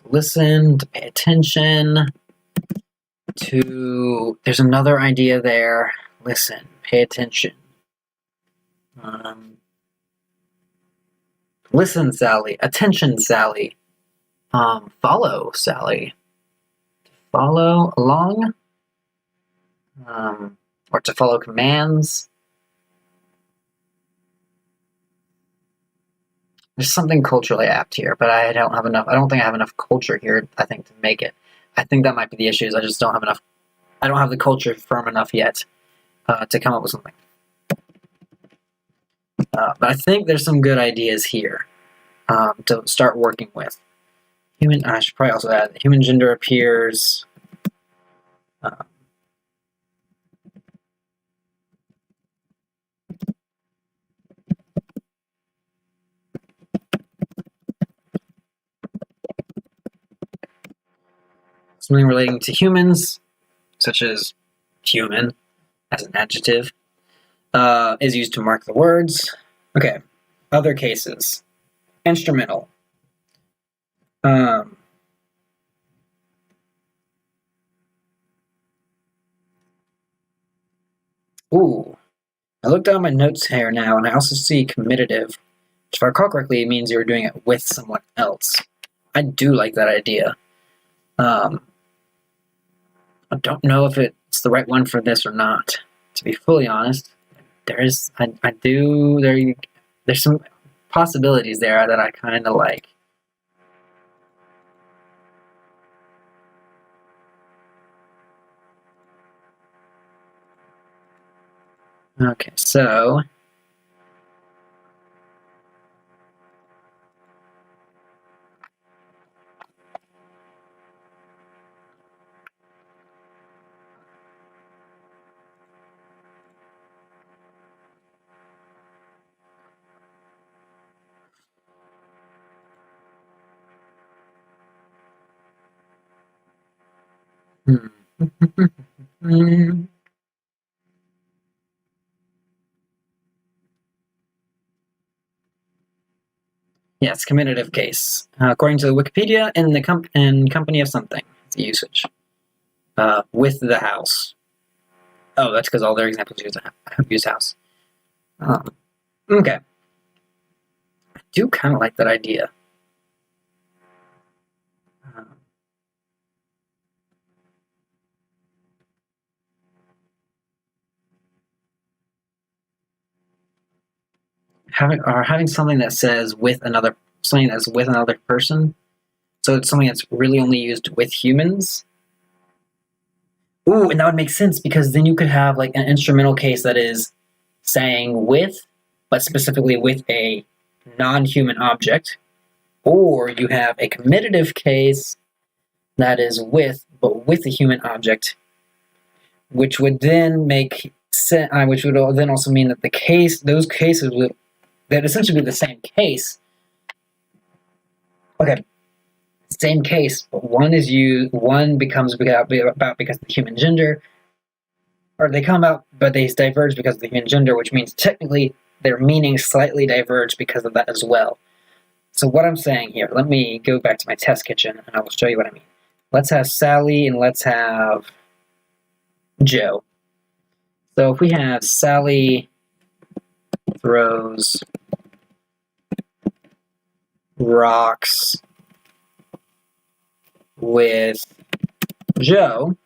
listen, to pay attention, to there's another idea there. Listen, pay attention. Listen, Sally. Attention, Sally. Follow, Sally. Follow along. Or to follow commands. There's something culturally apt here, but I don't have enough. I don't think I have enough culture here, I think, to make it. I think that might be the issue. I just don't have enough. I don't have the culture firm enough yet to come up with something. But I think there's some good ideas here to start working with. I should probably also add human gender appears. something relating to humans, such as human as an adjective, is used to mark the words. Okay, other cases. Instrumental. Ooh, I looked down my notes here now, and I also see comitative, which, if I recall correctly, it means you're doing it with someone else. I do like that idea. I don't know if it's the right one for this or not. To be fully honest, there's some possibilities there that I kind of like. Okay, so yes, comitative case. According to Wikipedia, in the company of something, it's a usage. With the house. Oh, that's because all their examples use house. Okay. I do kind of like that idea. Having something that says something that's with another person. So it's something that's really only used with humans. Ooh, and that would make sense because then you could have like an instrumental case that is saying with, but specifically with a non-human object, or you have a comitative case that is with, but with a human object, which would then make sense. Which would then also mean that those cases would essentially be the same case. Okay, same case, but one becomes about because of the human gender, or they come out, but they diverge because of the human gender, which means technically their meanings slightly diverge because of that as well. So what I'm saying here, let me go back to my test kitchen and I will show you what I mean. Let's have Sally and let's have Joe. So if we have Sally throws rocks with Joe,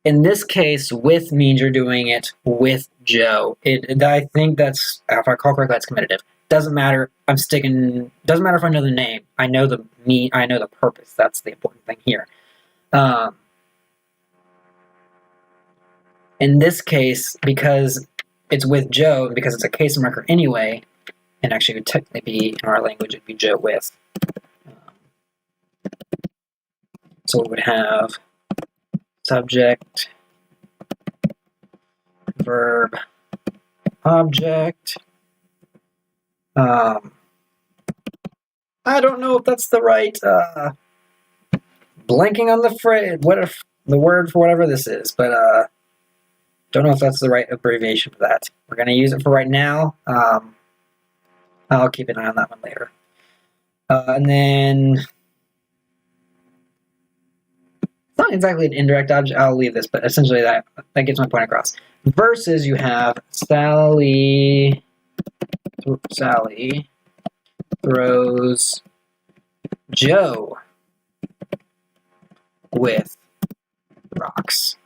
in this case, with means you're doing it with Joe. I think that's, if I recall correctly, that's comitative. Doesn't matter. Doesn't matter if I know the name. I know the purpose. That's the important thing here. In this case, because it's with Joe, because it's a case marker anyway, and actually would technically be, in our language, it'd be Joe with. So we would have subject, verb, object. I don't know if that's the right blanking on the phrase, the word for whatever this is, but don't know if that's the right abbreviation for that. We're going to use it for right now. I'll keep an eye on that one later. And then it's not exactly an indirect object. I'll leave this, but essentially that gets my point across. Versus you have Sally throws Joe with rocks.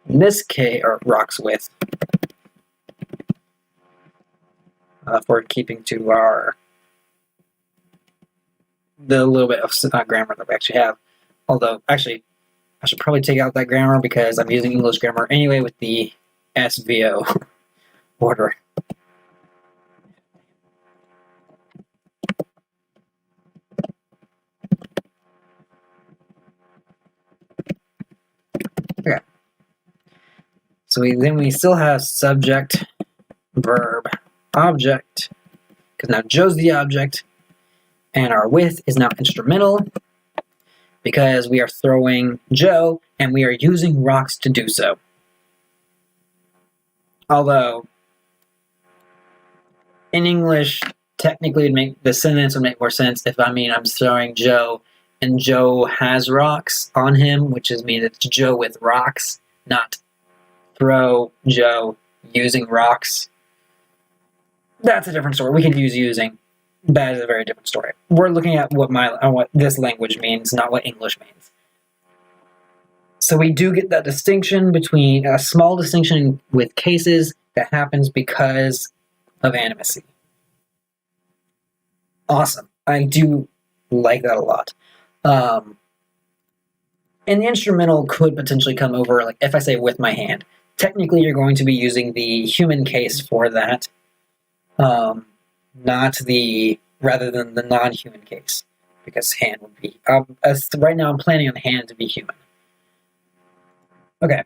In this case, or rocks with, for keeping to the little bit of grammar that we actually have. Although, actually, I should probably take out that grammar because I'm using English grammar anyway with the SVO order. Okay. So we still have subject, verb, object, because now Joe's the object, and our with is now instrumental because we are throwing Joe and we are using rocks to do so. Although, in English, technically the sentence would make more sense if I'm throwing Joe and Joe has rocks on him, which means it's Joe with rocks, not throw Joe using rocks. That's a different story. We could use using. That is a very different story. We're looking at what this language means, not what English means. So we do get that distinction between a small distinction with cases that happens because of animacy. Awesome. I do like that a lot. And the instrumental could potentially come over, like if I say with my hand. Technically, you're going to be using the human case for that, rather than the non-human case, because hand would be. Right now, I'm planning on hand to be human. Okay,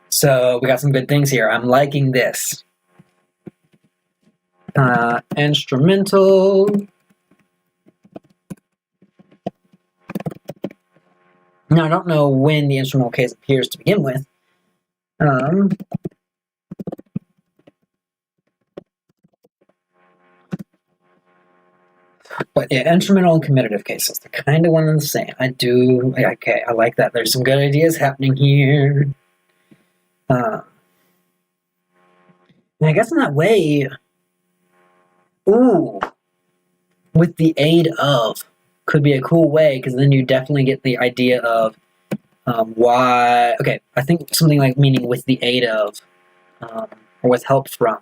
so we got some good things here. I'm liking this. Instrumental. Now, I don't know when the instrumental case appears to begin with. But yeah, instrumental and comitative cases, they're kind of one and the same. I like that. There's some good ideas happening here. And I guess in that way, with the aid of could be a cool way, because then you definitely get the idea of why. Okay, I think something like meaning with the aid of, or with help from.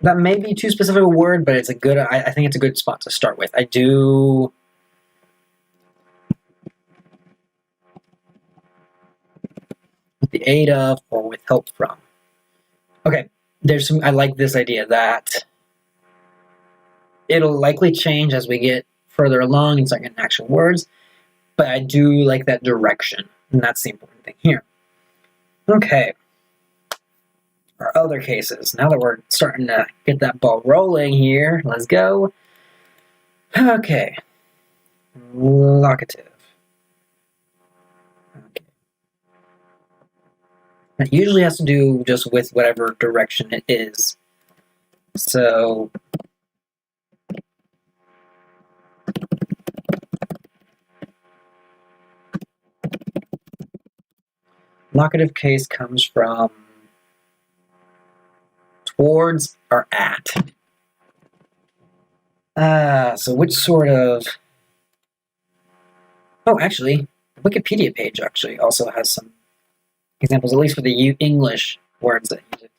That may be too specific a word, but it's a good. I think it's a good spot to start with. I do. With the aid of or with help from. Okay, there's some. I like this idea that it'll likely change as we get further along and start getting actual words, but I do like that direction, and that's the important thing here. Okay. Our other cases. Now that we're starting to get that ball rolling here, let's go. Okay. Locative. Okay. That usually has to do just with whatever direction it is. So locative case comes from towards or at. So which sort of... Oh, actually, the Wikipedia page actually also has some examples, at least for the English words that use it.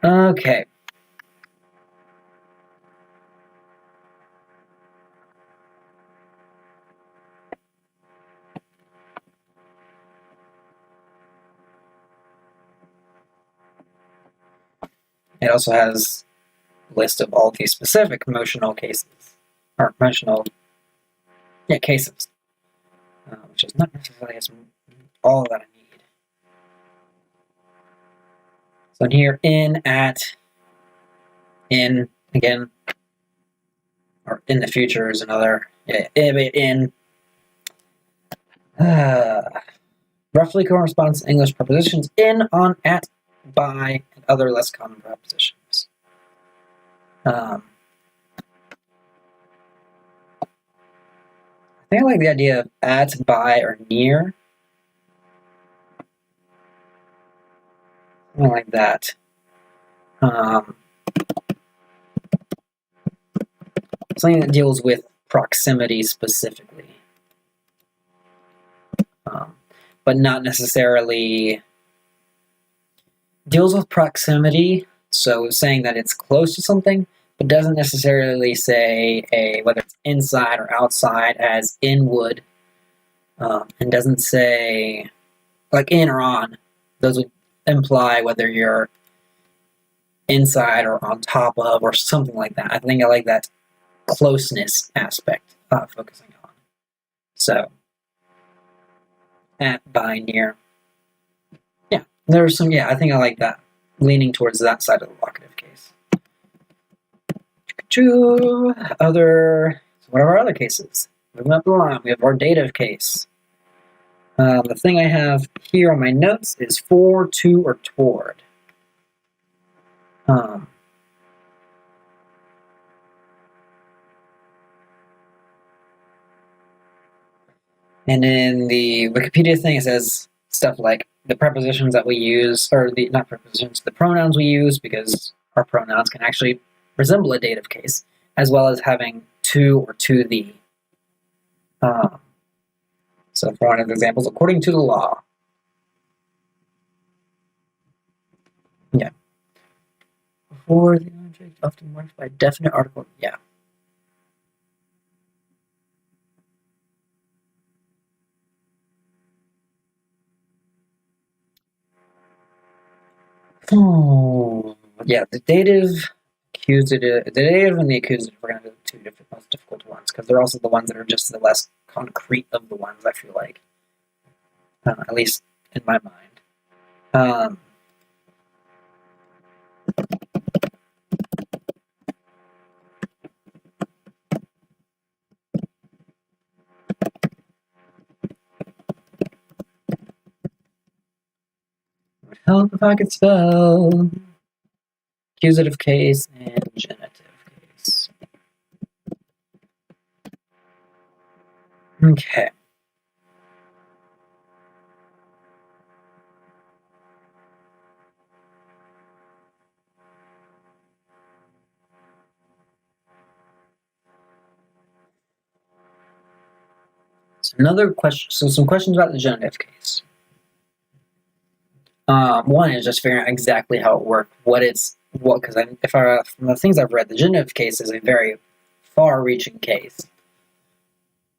Okay. It also has a list of all the specific emotional cases, or emotional, cases, which is not necessarily all that I need. So in here, in, at, in, again, or in the future is another, in. Roughly corresponds to English prepositions in, on, at, by, and other less common prepositions. I think I like the idea of at, by, or near. I like that. Something that deals with proximity specifically. But not necessarily deals with proximity, so saying that it's close to something, but doesn't necessarily say whether it's inside or outside, as in would, and doesn't say like in or on. Those would imply whether you're inside or on top of or something like that. I think I like that closeness aspect focusing on. So, at, by, near. Yeah, there's some, yeah, I think I like that. Leaning towards that side of the locative case. Other, so what are our other cases? Moving up the line, we have our dative case. The thing I have here on my notes is for, to, or toward. And in the Wikipedia thing, it says stuff like the prepositions that we use, or the, not prepositions, the pronouns we use, because our pronouns can actually resemble a dative case, as well as having to or to the. So for one of the examples, according to the law. Yeah. Before the object, often marked by a definite article. Yeah. Oh, yeah, the dative, accusative, the dative and the accusative are going to be the two most difficult ones, because they're also the ones that are just the less concrete of the ones, I feel like. At least in my mind. Would help if I could spell accusative case and genitive case. Okay. So another question. So some questions about the genitive case. One is just figuring out exactly how it worked. Because from the things I've read, the genitive case is a very far-reaching case.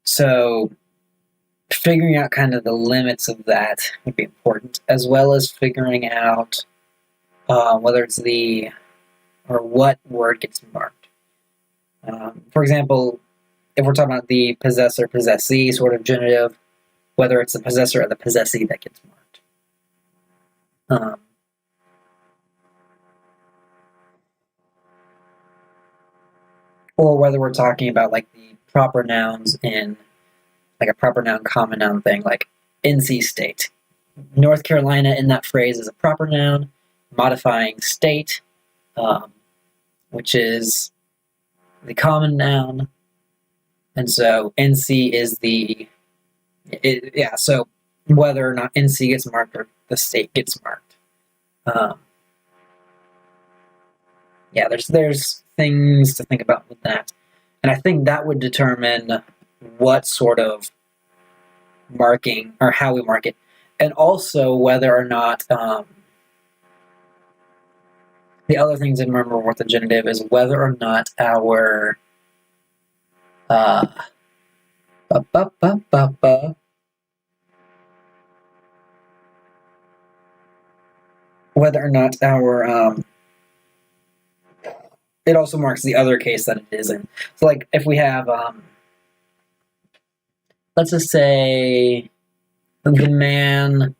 So figuring out kind of the limits of that would be important, as well as figuring out whether it's what word gets marked. For example, if we're talking about the possessor possessee sort of genitive, whether it's the possessor or the possessee that gets marked. Or whether we're talking about like the proper nouns in like a proper noun, common noun thing, like NC State. North Carolina in that phrase is a proper noun, modifying state, which is the common noun. And so NC is so whether or not NC gets marked or the state gets marked. There's things to think about with that. And I think that would determine what sort of marking or how we mark it. And also whether or not the other things to remember with the genitive is whether or not our it also marks the other case that it is in. So like if we have let's just say the man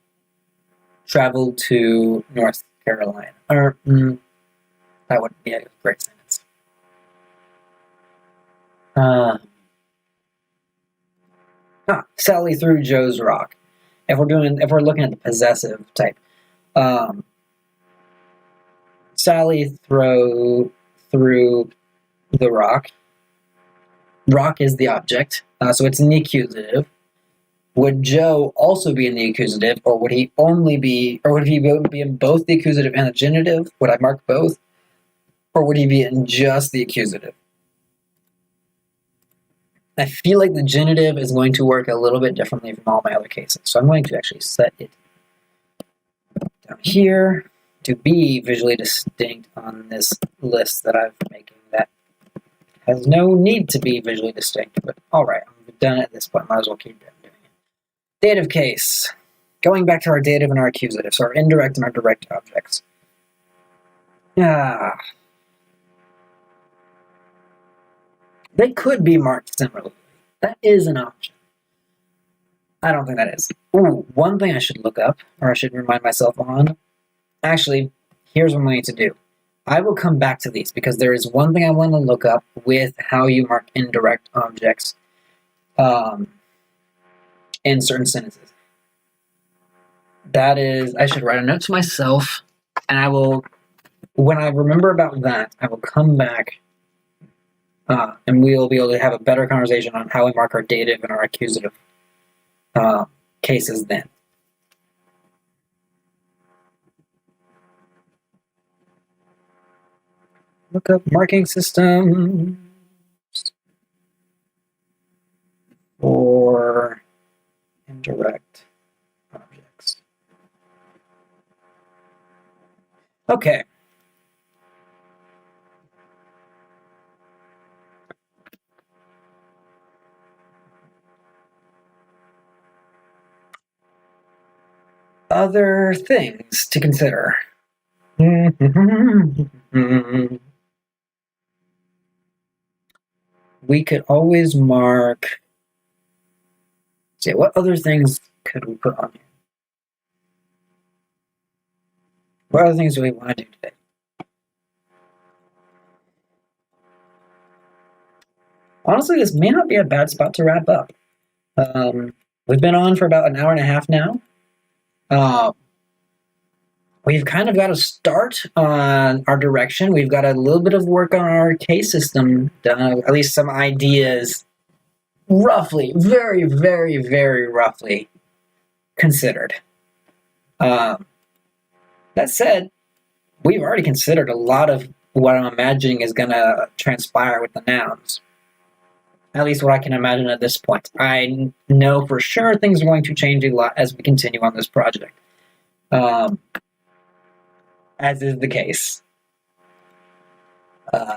traveled to North Carolina. Or that wouldn't be a great sentence. Sally threw Joe's rock. If we're looking at the possessive type, Sally threw the rock. Rock is the object, so it's in the accusative. Would Joe also be in the accusative, or would he be in both the accusative and the genitive? Would I mark both? Or would he be in just the accusative? I feel like the genitive is going to work a little bit differently from all my other cases. So I'm going to actually set it down here to be visually distinct on this list that I'm making that has no need to be visually distinct. But all right, I'm done at this point. Might as well keep doing it. Dative case. Going back to our dative and our accusative, so our indirect and our direct objects. Yeah, they could be marked similarly. That is an option. I don't think that is. Ooh, one thing I should look up, or I should remind myself on. Actually, here's what I'm going to do. I will come back to these because there is one thing I want to look up with how you mark indirect objects um, in certain sentences. That is, I should write a note to myself, and I will, when I remember about that, I will come back and we'll be able to have a better conversation on how we mark our dative and our accusative uh, cases then. Look up marking systems for indirect objects. Okay. Other things to consider. We could always mark. See, what other things could we put on here? What other things do we want to do today? Honestly, this may not be a bad spot to wrap up. We've been on for about an hour and a half now. We've kind of got to start on our direction. We've got a little bit of work on our case system done, at least some ideas, roughly, very, very, very roughly considered. That said, we've already considered a lot of what I'm imagining is going to transpire with the nouns. At least what I can imagine at this point. I know for sure things are going to change a lot as we continue on this project. As is the case.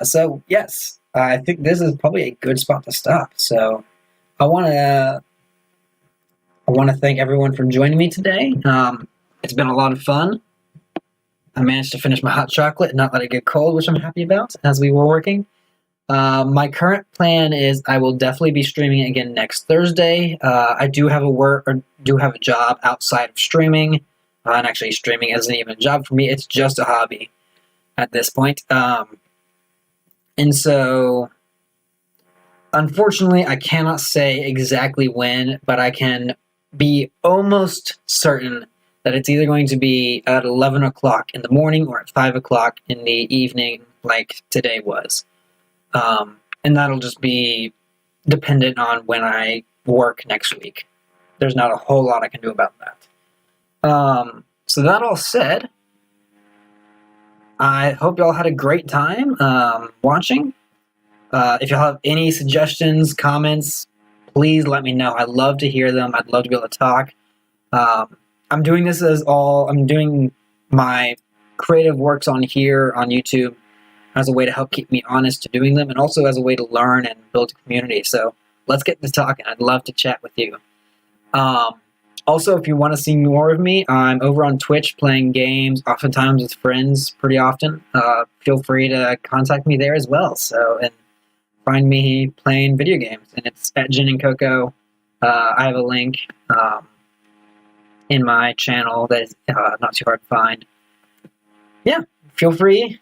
So yes, I think this is probably a good spot to stop. So I want to thank everyone for joining me today. It's been a lot of fun. I managed to finish my hot chocolate and not let it get cold, which I'm happy about as we were working. My current plan is I will definitely be streaming again next Thursday. I do have a job outside of streaming, and actually streaming isn't even a job for me. It's just a hobby at this point. And so, unfortunately, I cannot say exactly when, but I can be almost certain that it's either going to be at 11 o'clock in the morning or at 5 o'clock in the evening, like today was. And that'll just be dependent on when I work next week. There's not a whole lot I can do about that. So that all said, I hope y'all had a great time watching. If y'all have any suggestions, comments, please let me know. I'd love to hear them. I'd love to be able to talk. I'm doing this I'm doing my creative works on here on YouTube as a way to help keep me honest to doing them and also as a way to learn and build a community. So let's get to talking. I'd love to chat with you. Also, if you want to see more of me, I'm over on Twitch playing games, oftentimes with friends pretty often. Feel free to contact me there as well. So, and find me playing video games. And it's at Gin and Coco. I have a link in my channel that is not too hard to find. Yeah, feel free.